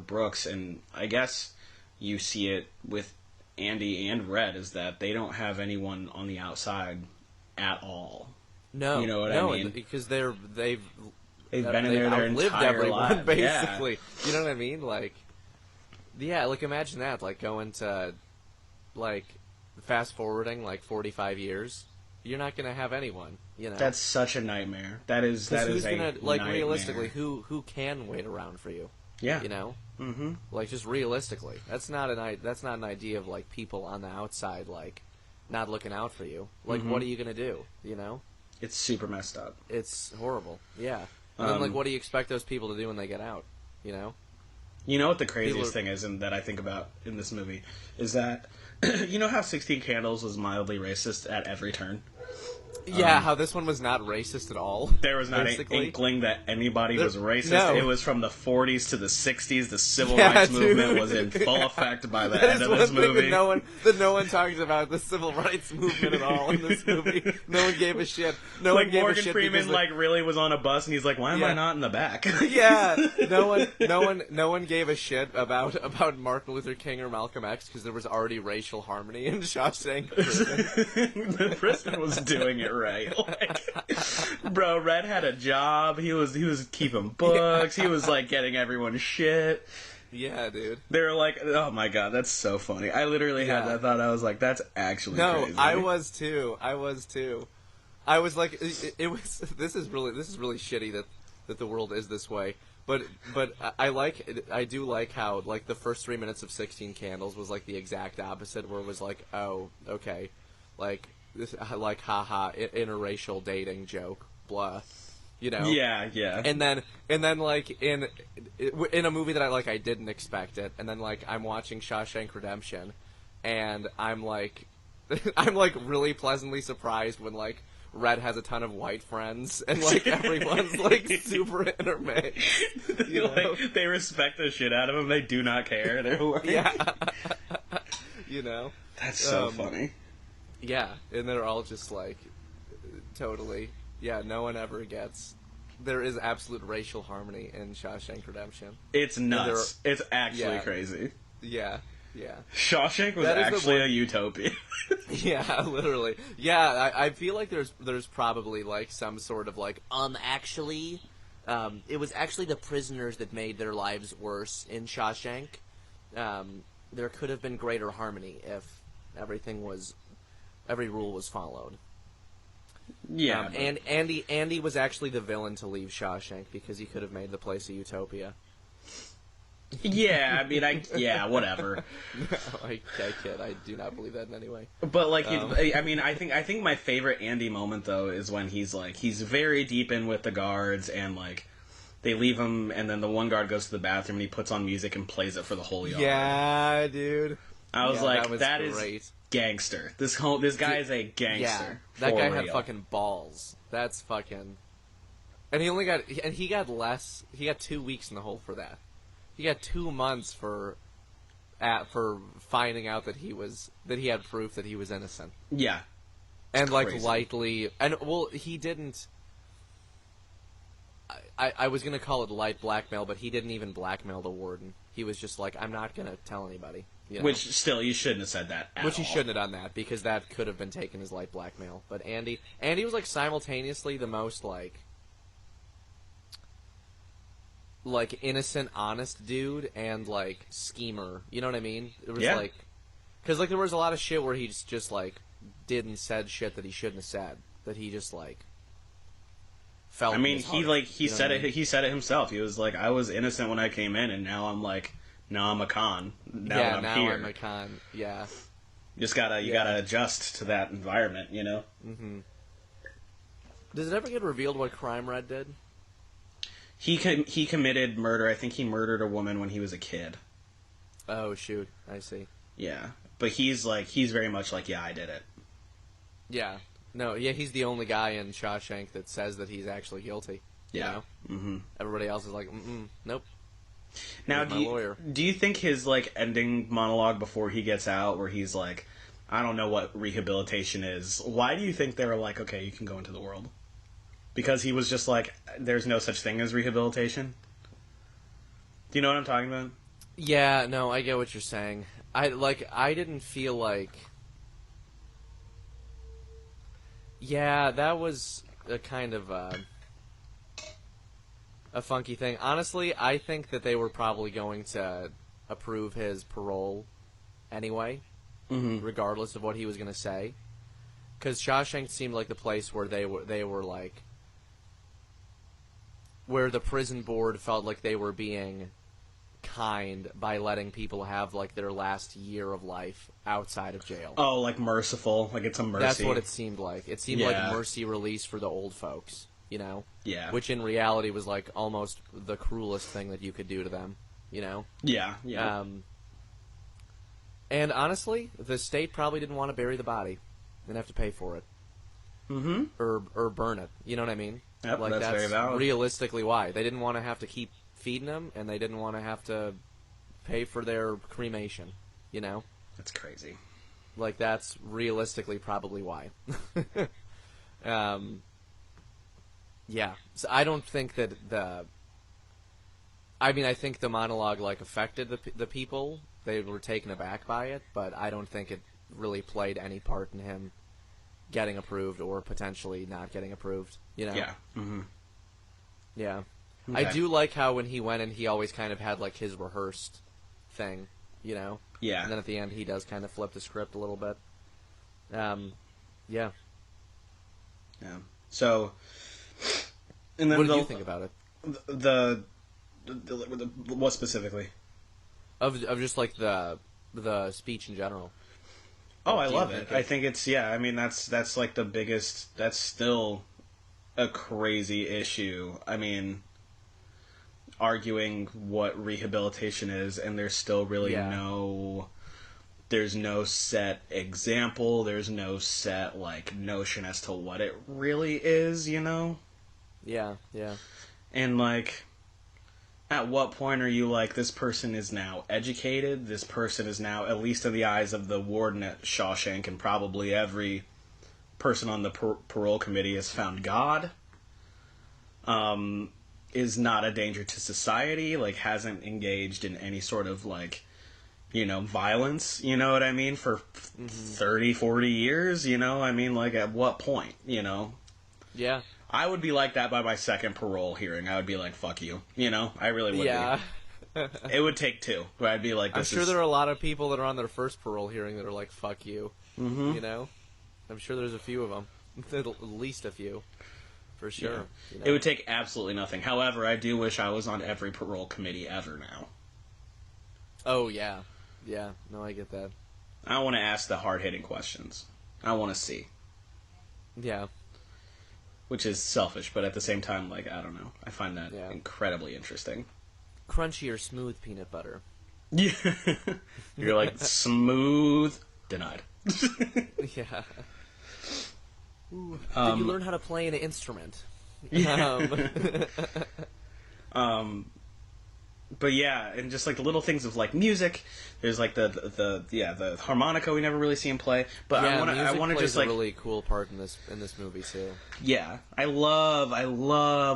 Brooks, and I guess you see it with Andy and Red, is that they don't have anyone on the outside at all.
No,
you know what I mean?
Because they've
been in there their entire lives,
basically.
Yeah.
You know what I mean? Like, yeah, like imagine that, like going to, like, fast forwarding like 45 years. You're not gonna have anyone, you know.
That's such a nightmare. That is
who's
a
gonna, like,
nightmare.
realistically, who can wait around for you?
Yeah,
you know. Like, just realistically, that's not an idea of like people on the outside like not looking out for you. Like, what are you gonna do? You know.
It's super messed up.
It's horrible. Yeah. And then, like, what do you expect those people to do when they get out? You know.
You know what the craziest thing is, and that I think about in this movie, is that you know how 16 Candles was mildly racist at every turn?
Yeah, how this one was not racist at all.
There was not an inkling that anybody was racist.
No.
It was from the 40s to the 60s. The civil rights movement was in full effect by the end of this movie.
That no one talks about the civil rights movement at all in this movie. No one gave a shit. No one gave
Morgan
a shit
Freeman really was on a bus and he's like, "Why am I not in the back?"
Yeah, no one gave a shit about Martin Luther King or Malcolm X because there was already racial harmony in Shawshank prison.
The prison was doing it right. Like, bro, Red had a job. He was keeping books. He was like getting everyone shit.
Yeah, dude.
They were like, "Oh my god, that's so funny." I literally had that thought. I was like, "That's actually crazy."
No, I was too. I was like, it was. This is really shitty that the world is this way. But I do like how like the first 3 minutes of 16 Candles was like the exact opposite, where it was like, oh, okay, like this, like haha, interracial dating joke, blah, you know.
Yeah.
And then like in a movie that I didn't expect it, and then like I'm watching Shawshank Redemption, and I'm like really pleasantly surprised when like Red has a ton of white friends, and like everyone's like super intermixed. You know?
Like, they respect the shit out of him. They do not care. They're like,
yeah. You know.
That's so funny.
Yeah, and they're all just like totally. Yeah, no one ever gets. There is absolute racial harmony in Shawshank Redemption.
It's nuts. It's actually crazy.
Yeah.
Shawshank was actually a utopia.
Yeah, literally. Yeah, I feel like there's probably like some sort of like actually, it was actually the prisoners that made their lives worse in Shawshank. There could have been greater harmony if every rule was followed.
Yeah,
and Andy was actually the villain to leave Shawshank because he could have made the place a utopia.
Yeah, I mean, whatever.
No, I kid. I do not believe that in any way.
But like, I think my favorite Andy moment though is when he's very deep in with the guards, and like they leave him, and then the one guard goes to the bathroom and he puts on music and plays it for the whole yard.
Yeah, dude.
I was like, that
great.
Is gangster. This guy is a gangster.
Yeah, that guy
real.
had fucking balls. That's fucking. And he got less. He got 2 weeks in the hole for that. He got 2 months for finding out that he had proof that he was innocent.
Yeah,
and like
crazy.
lightly, and well, he didn't. I was gonna call it light blackmail, but he didn't even blackmail the warden. He was just like, I'm not gonna tell anybody. You know?
Which, still, you shouldn't have said that at
Which he
all.
shouldn't have done that, because that could have been taken as light blackmail. But Andy was, like, simultaneously the most, like, innocent, honest dude and, like, schemer. You know what I mean? It was, like... Because, like, there was a lot of shit where he just, like, did and said shit that he shouldn't have said. That he just, like... felt
I mean,
in his heart.
he said it. He said it himself. He was like, "I was innocent when I came in, and now I'm like, now I'm a con. Now that I'm here,
I'm a con. Yeah.
You gotta adjust to that environment, you know."
Mm-hmm. Does it ever get revealed what Crime Red did?
He committed murder. I think he murdered a woman when he was a kid.
Oh shoot! I see.
Yeah, but he's very much like, yeah, I did it.
Yeah. No, yeah, he's the only guy in Shawshank that says that he's actually guilty.
Yeah.
You know? Mm-hmm. Everybody else is like, nope.
Now, do you think his, like, ending monologue before he gets out, where he's like, I don't know what rehabilitation is, why do you think they were like, okay, you can go into the world? Because he was just like, there's no such thing as rehabilitation? Do you know what I'm talking about?
Yeah, no, I get what you're saying. I didn't feel like... Yeah, that was a kind of a funky thing. Honestly, I think that they were probably going to approve his parole anyway, regardless of what he was going to say. Because Shawshank seemed like the place where they were like... where the prison board felt like they were being kind by letting people have, like, their last year of life outside of jail.
Oh, like merciful, like it's a mercy.
That's what it seemed like. It seemed like mercy release for the old folks, you know?
Yeah.
Which in reality was, like, almost the cruelest thing that you could do to them, you know?
Yeah.
And honestly, the state probably didn't want to bury the body and have to pay for it. Mm-hmm. Or burn it, you know what I mean?
Yep,
like,
that's very valid.
Realistically why. They didn't want to have to keep feeding them, and they didn't want to have to pay for their cremation, you know?
That's crazy.
Like, that's realistically probably why. Yeah. So I don't think that I mean, I think the monologue, like, affected the people. They were taken aback by it, but I don't think it really played any part in him getting approved or potentially not getting approved, you know?
Yeah. Mm-hmm.
Yeah.
Okay.
I do like how when he went in, he always kind of had, like, his rehearsed thing, you know?
Yeah.
And then at the end, he does kind of flip the script a little bit. Yeah.
Yeah. So, and then
What did you think about it?
The what specifically?
Of just, like, the speech in general.
Oh, I love it. I think it's, I mean, that's like the biggest, that's still a crazy issue. I mean, arguing what rehabilitation is, and there's still really there's no set example, there's no set, like, notion as to what it really is, you know?
Yeah.
And, like, at what point are you like, this person is now educated, this person is now, at least in the eyes of the warden at Shawshank, and probably every person on the parole committee has found God, is not a danger to society, like, hasn't engaged in any sort of, like, you know, violence, you know what I mean, for 30, 40 years, you know? I mean, like, at what point, you know?
Yeah.
I would be like that by my second parole hearing. I would be like, fuck you. You know? I really would be. It would take two. Where I'd be like,
I'm sure there are a lot of people that are on their first parole hearing that are like, fuck you. Mm-hmm. You know? I'm sure there's a few of them. At least a few. For sure.
Yeah.
You know?
It would take absolutely nothing. However, I do wish I was on every parole committee ever now.
Oh, yeah. Yeah. No, I get that.
I want to ask the hard-hitting questions. I want to see.
Yeah.
Which is selfish, but at the same time, like, I don't know. I find that incredibly interesting.
Crunchy or smooth peanut butter?
Yeah. You're like, smooth, denied.
Yeah. Ooh. Did you learn how to play an instrument?
but yeah, and just like the little things of like music. There's like the harmonica we never really see him play. But
Yeah,
I want to
plays
just like
a really cool part in this movie too.
yeah, I love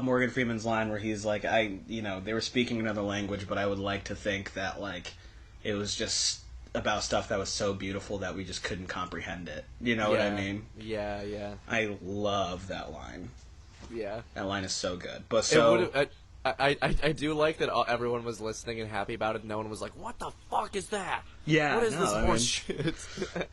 Morgan Freeman's line where he's like, they were speaking another language, but I would like to think that like it was just about stuff that was so beautiful that we just couldn't comprehend it. You know what I mean?
Yeah, yeah.
I love that line.
Yeah.
That line is so good. But so
I do like that everyone was listening and happy about it. No one was like, "What the fuck is that?
yeah,
What is this
I mean,
horse shit?"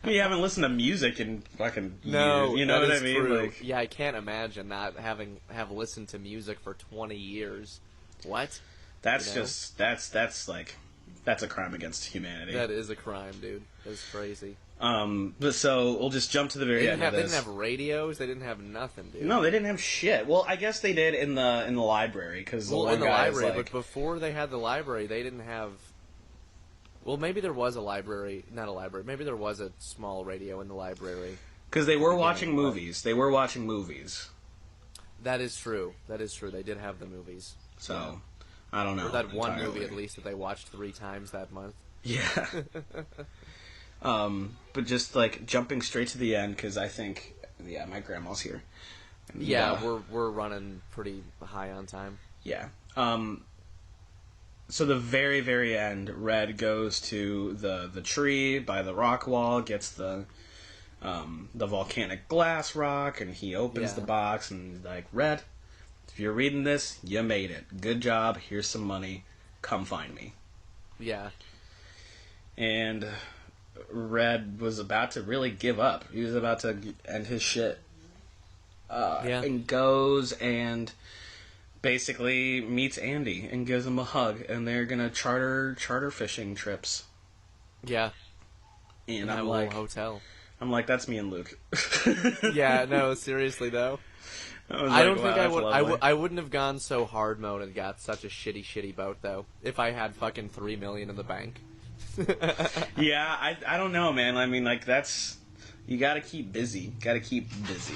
you haven't listened to music in fucking
No,
years. You know
that
what I
is
mean?
true.
Like,
Yeah, I can't imagine not have listened to music for 20 years. What?
that's
You know?
just that's a crime against humanity.
That is a crime, dude. That's crazy.
But so we'll just jump to the very
They
end
didn't
of
have
this.
radios. They didn't have nothing, dude.
No, they didn't have shit. Well, I guess they did in the library because
Well,
one
in the
guy is
library,
like,
but before they had the library, they didn't have. Well, maybe there was a library, not a library. Maybe there was a small radio in the library.
because they were
Yeah,
watching
but-
movies. They were watching movies.
That is true. That is true. They did have the movies.
So I don't know.
Or that one
entirely.
movie, at least, that they watched 3 times that month.
Yeah. But just like jumping straight to the end because I think my grandma's here. And,
Yeah, we're running pretty high on time.
Yeah. So the very, very end, Red goes to the tree by the rock wall, gets the volcanic glass rock, and he opens
Yeah.
the box and he's like, Red, if you're reading this, you made it. Good job. Here's some money. Come find me.
Yeah.
And Red was about to really give up. He was about to end his shit.
Yeah.
And goes and basically meets Andy and gives him a hug, and they're gonna charter fishing trips.
Yeah.
And
Have
I'm
a
like,
little hotel.
that's me and Luke.
Yeah, no, seriously though.
I
don't think I would. I wouldn't have gone so hard mode and got such a shitty boat though. If I had fucking $3 million in the bank.
Yeah, I don't know, man. I mean, like you gotta keep busy. Gotta keep busy.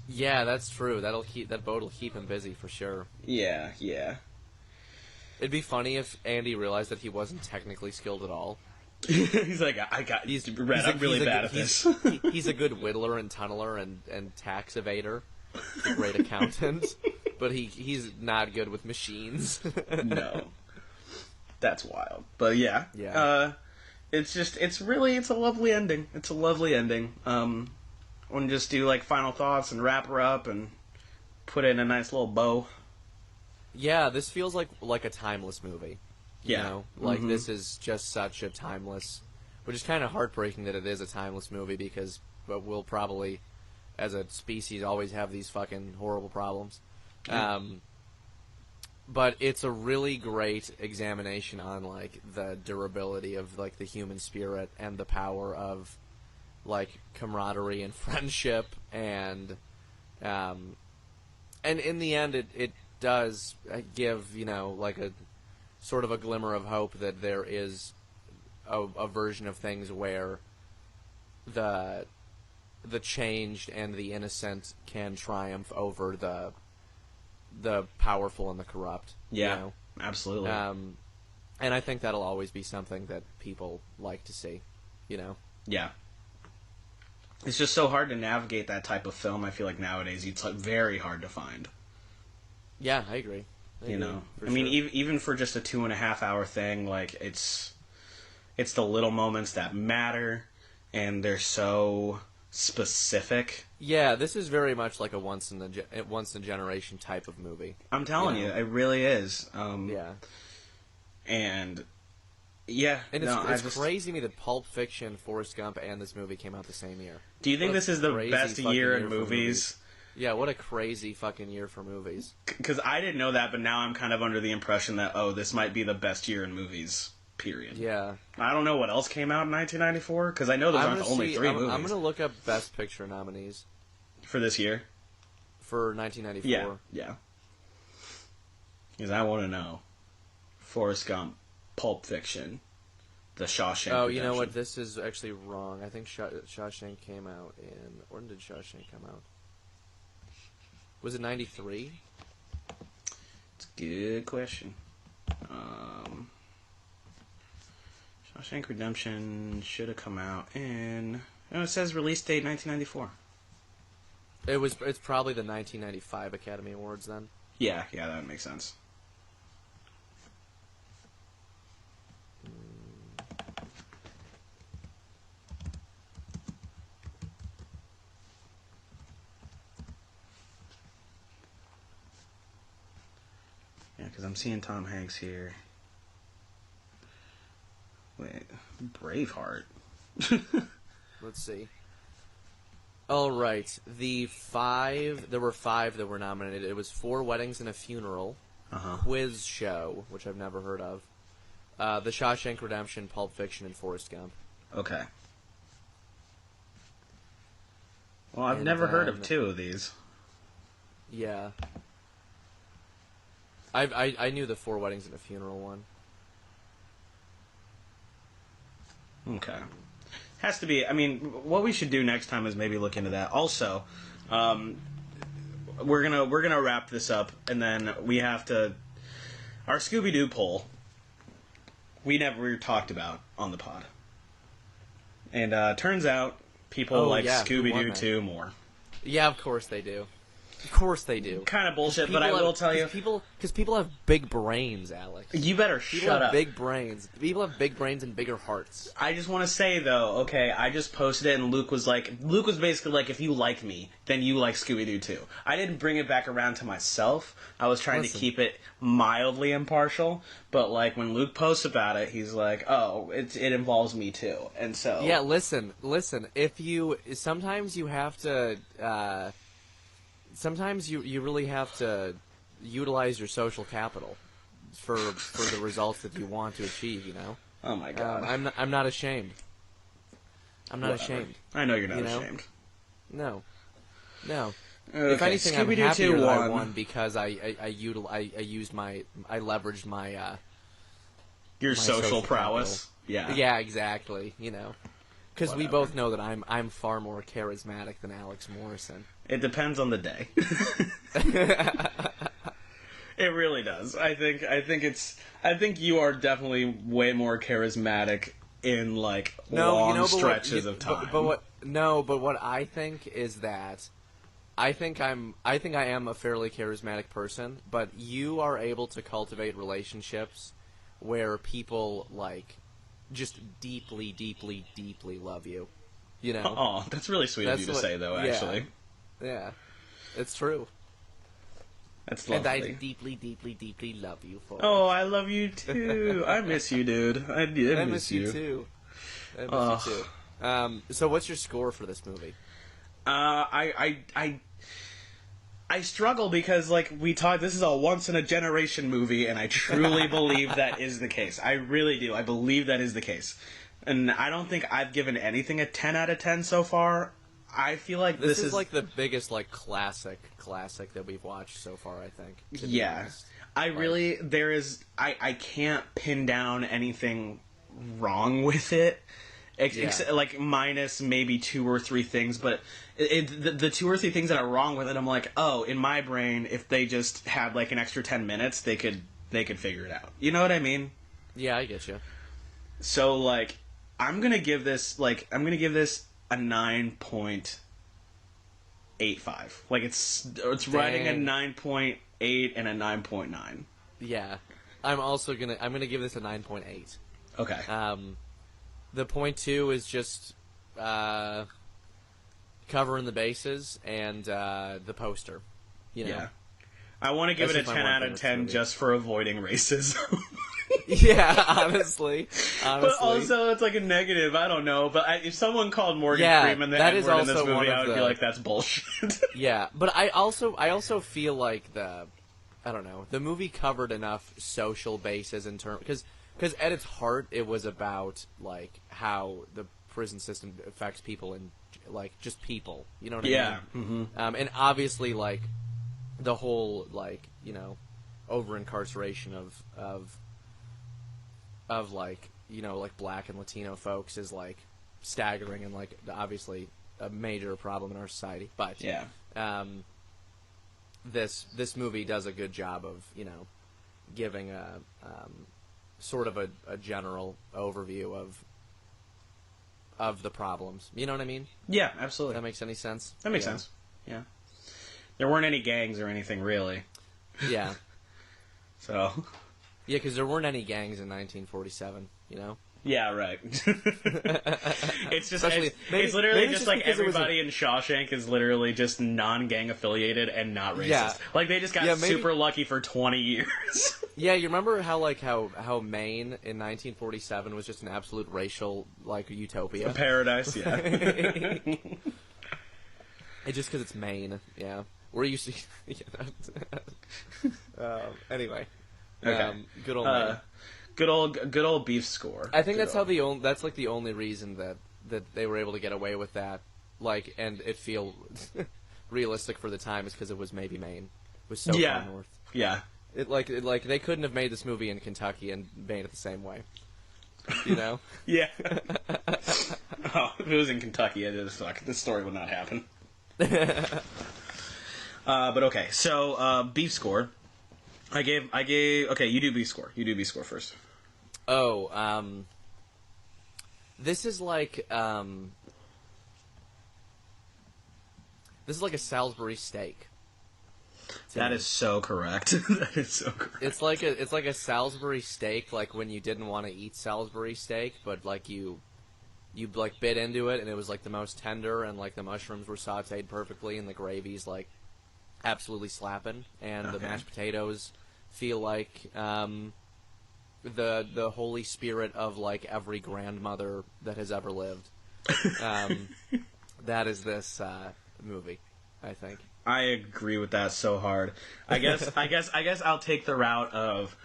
Yeah, that's true. That boat will keep him busy for sure.
Yeah.
It'd be funny if Andy realized that he wasn't technically skilled at all.
He's like, Red, I'm really bad at this.
He's a good whittler and tunneler and tax evader. He's a great accountant, but he's not good with machines.
No. That's wild. But yeah.
Yeah.
It's a lovely ending. It's a lovely ending. Want to just do like final thoughts and wrap her up and put it in a nice little bow.
Yeah, this feels like a timeless movie. You
Yeah.
know? Like, this is just such a timeless... Which is kind of heartbreaking that it is a timeless movie because we'll probably, as a species, always have these fucking horrible problems.
Yeah.
But it's a really great examination on, like, the durability of, like, the human spirit and the power of, like, camaraderie and friendship and in the end it does give, you know, like a sort of a glimmer of hope that there is a version of things where the changed and the innocent can triumph over the powerful and the corrupt.
Yeah,
you know?
absolutely.
And I think that'll always be something that people like to see, you know?
Yeah. It's just so hard to navigate that type of film. I feel like nowadays it's like very hard to find.
Yeah, I agree.
You know,
for
I mean,
sure.
even for just a 2.5 hour thing, like it's the little moments that matter, and they're so specific.
Yeah, this is very much like a once in a generation type of movie.
I'm telling you, it really is.
Yeah,
And yeah,
and
no,
it's crazy to me that Pulp Fiction, Forrest Gump, and this movie came out the same year.
Do you think
What a
this is the
crazy
best
fucking
year in
for
movies?
Yeah, what a crazy fucking year for movies.
Because I didn't know that, but now I'm kind of under the impression that this might be the best year in movies. Period.
Yeah,
I don't know what else came out in 1994 because I know those aren't only 3 movies
I'm gonna look up Best Picture nominees
for this year.
for 1994.
Yeah. Because I want to know. Forrest Gump, Pulp Fiction, The Shawshank.
Oh, you know
Redemption.
what? This is actually wrong. I think Shawshank came out in... When did Shawshank come out? Was it 93?
It's a good question. Shawshank Redemption should have come out in... Oh, it says release date 1994.
It's probably the 1995 Academy Awards then.
Yeah, that makes sense. Yeah, because I'm seeing Tom Hanks here. Wait, Braveheart.
Let's see. All right, there were 5 that were nominated. It was 4 Weddings and a Funeral, Quiz Show, which I've never heard of, The Shawshank Redemption, Pulp Fiction, and Forrest Gump.
Okay. Well, I've never heard of 2 of these.
Yeah. I knew the 4 Weddings and a Funeral one.
Okay. Has to be. I mean, what we should do next time is maybe look into that. Also, we're gonna wrap this up, and then we have to our Scooby-Doo poll. We never talked about on the pod, and turns out people like Scooby-Doo 2 more.
Yeah, of course they do. Of course they do.
Kind of bullshit, but I will tell you,
because people have big brains, Alex.
You better
shut
up.
People have big brains. People have big brains and bigger hearts.
I just want to say though, okay, I just posted it, and Luke was basically like, if you like me, then you like Scooby-Doo too. I didn't bring it back around to myself. I was trying to keep it mildly impartial, but like when Luke posts about it, he's like, oh, it involves me too, and so
yeah. Listen. Sometimes you have to. Sometimes you really have to utilize your social capital for the results that you want to achieve. You know.
Oh my god.
I'm not ashamed. I'm not ashamed.
I know you're not ashamed.
No. Okay,
if
anything, I'm
Scooby-Doo
happier
2
that I
won.
won because I leveraged my
Your
my
social prowess.
capital.
Yeah.
Yeah, exactly. You know, because we both know that I'm far more charismatic than Alex Morrison.
It depends on the day. It really does. I think you are definitely way more charismatic in like long stretches of time.
But what I think is that I think I am a fairly charismatic person, but you are able to cultivate relationships where people like just deeply, deeply, deeply love you. You know?
Oh, that's really sweet of you to say, though. Actually,
yeah, it's true.
That's lovely.
And I deeply, deeply, deeply love you for it.
Oh, I love you too. I miss you, dude. I miss you
too. I miss you too. So, what's your score for this movie?
I struggle because, like, we talked, this is a once-in-a-generation movie, and I truly believe that is the case. I really do. I believe that is the case. And I don't think I've given anything a 10 out of 10 so far. I feel like this is
like the biggest, like, classic that we've watched so far, I think.
Yeah. I can't pin down anything wrong with it. Like, minus maybe 2 or 3 things, but the 2 or 3 things that are wrong with it, I'm like, oh, in my brain, if they just had like an extra 10 minutes, they could figure it out. You know what I mean?
Yeah, I get you.
So like, I'm gonna give this a 9.85. Like it's riding a 9.8 and a 9.9.
Yeah, I'm gonna give this a 9.8.
Okay.
The point 2 is just covering the bases and the poster. You know?
Yeah. I want to give it a 10 out of 10 just for avoiding racism.
Yeah, honestly.
But also, it's like a negative. I don't know. But if someone called Morgan Freeman the N-word in this movie, I would be like, that's bullshit.
Yeah, but I also feel like the movie covered enough social bases in terms because at its heart it was about like how the prison system affects people and like just people. You know what I mean?
Yeah. Mm-hmm.
And obviously like the whole like over incarceration of like like Black and Latino folks is like staggering and like obviously a major problem in our society. But
yeah,
this movie does a good job of giving a sort of a general overview of the problems. You know what I mean?
Yeah, absolutely.
That makes any sense?
That makes sense. Yeah. There weren't any gangs or anything, really.
Yeah.
So.
Yeah, because there weren't any gangs in 1947, you know?
Yeah, right. It's just,
Especially-
it's literally
maybe
just
just
like
because it was
everybody in Shawshank is literally just non-gang affiliated and not racist.
Yeah.
Like, they just got
Yeah, maybe-
super lucky for 20 years.
Yeah, you remember how Maine in 1947 was just an absolute racial, like, utopia?
Paradise, yeah.
It's just because it's Maine, yeah. We're used to... anyway.
Okay.
Good old Maine.
Good old beef score.
I think that's how that's like the only reason that they were able to get away with that, like, and it feel realistic for the time is because it was maybe Maine. It was so far north.
Yeah.
It like they couldn't have made this movie in Kentucky and made it the same way. You know?
Yeah. Oh, if it was in Kentucky, this story would not happen. But okay, so beef score. I gave. Okay, you do beef score. You do beef score first.
Oh, this is like a Salisbury steak.
That is so correct. That is so correct.
It's like a Salisbury steak, like when you didn't want to eat Salisbury steak, but like you like bit into it and it was like the most tender, and like the mushrooms were sautéed perfectly and the gravy's like absolutely slapping, and the mashed potatoes feel like the Holy Spirit of like every grandmother that has ever lived. That is this movie, I think.
I agree with that so hard. I guess I'll take the route of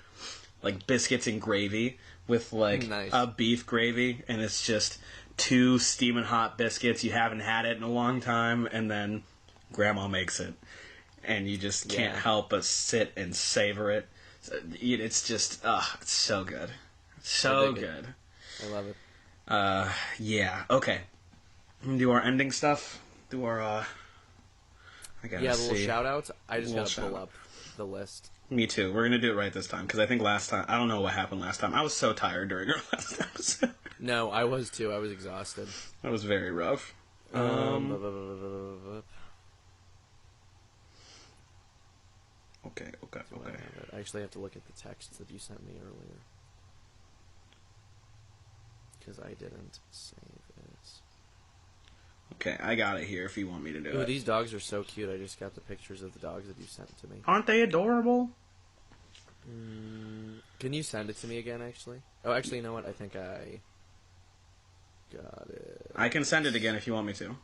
like biscuits and gravy with like a beef gravy, and it's just 2 steaming hot biscuits. You haven't had it in a long time, and then Grandma makes it, and you just can't help but sit and savor it. It's just it's so good, so good.
I love it.
Yeah. Okay. Do our ending stuff. Do our I gotta
the
see.
little shout-outs. I just
Little
gotta pull
shout-out.
up the list.
Me too. We're gonna do it right this time, because I think last time, I don't know what happened last time. I was so tired during our last episode.
No, I was too. I was exhausted.
That was very rough. Okay.
I actually have to look at the texts that you sent me earlier. Because I didn't save it.
Okay, I got it here if you want me to do
Ooh,
it.
these dogs are so cute. I just got the pictures of the dogs that you sent to me.
Aren't they adorable?
Can you send it to me again, actually? Oh, actually, you know what? I think I got it.
I can send it again if you want me to.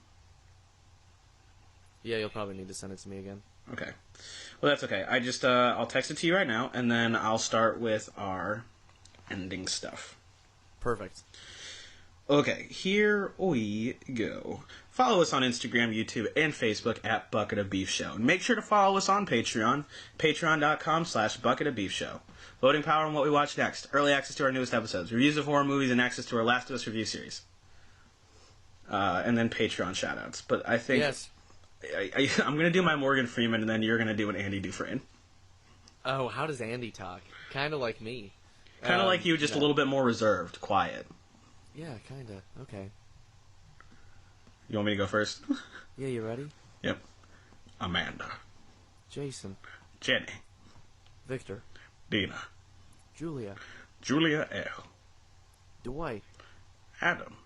Yeah, you'll probably need to send it to me again.
Okay. Well, that's okay. I just, I'll text it to you right now, and then I'll start with our ending stuff.
Perfect.
Okay, here we go. Follow us on Instagram, YouTube, and Facebook at Bucket of Beef Show. And make sure to follow us on Patreon, patreon.com/Bucket of Beef Show. Voting power on what we watch next. Early access to our newest episodes. Reviews of horror movies and access to our Last of Us review series. And then Patreon shoutouts. But I think I'm going to do my Morgan Freeman, and then you're going to do an Andy Dufresne.
Oh, how does Andy talk? Kind of like me.
Kind of like you, just a little bit more reserved, quiet.
Yeah, kind of. Okay.
You want me to go first?
Yeah, you ready?
Yep. Amanda.
Jason.
Jenny.
Victor.
Dina.
Julia.
Julia L.
Dwight.
Adam.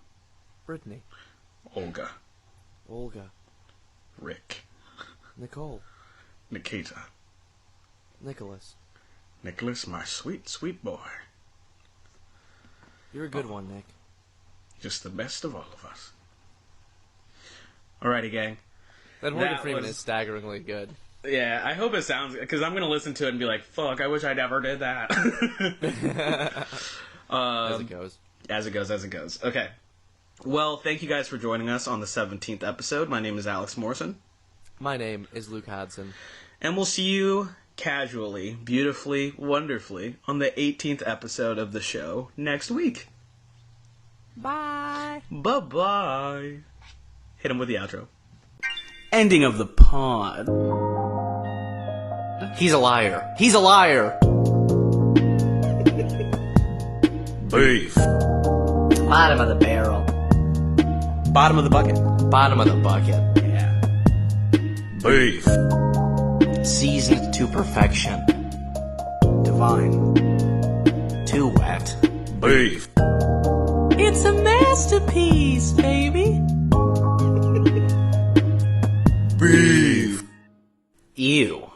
Brittany.
Olga.
Olga.
Rick.
Nicole.
Nikita.
Nicholas.
Nicholas, my sweet, sweet boy.
You're a good one, Nick.
Just the best of all of us. Alrighty, gang.
That Morgan
That
Freeman
was-
is staggeringly good.
Yeah, I hope it sounds... Because I'm going to listen to it and be like, fuck, I wish I never did that.
As it goes.
As it goes. Okay. Well, thank you guys for joining us on the 17th episode. My name is Alex Morrison.
My name is Luke Hodson.
And we'll see you casually, beautifully, wonderfully on the 18th episode of the show next week.
Bye.
Bye-bye. Hit him with the outro.
Ending of the pod.
He's a liar. He's a liar.
Beef.
Bottom of the barrel.
Bottom of the bucket.
Bottom of the bucket.
Yeah.
Beef.
Seasoned to perfection.
Divine.
Too wet.
Beef.
It's a masterpiece, baby.
Beef.
Ew.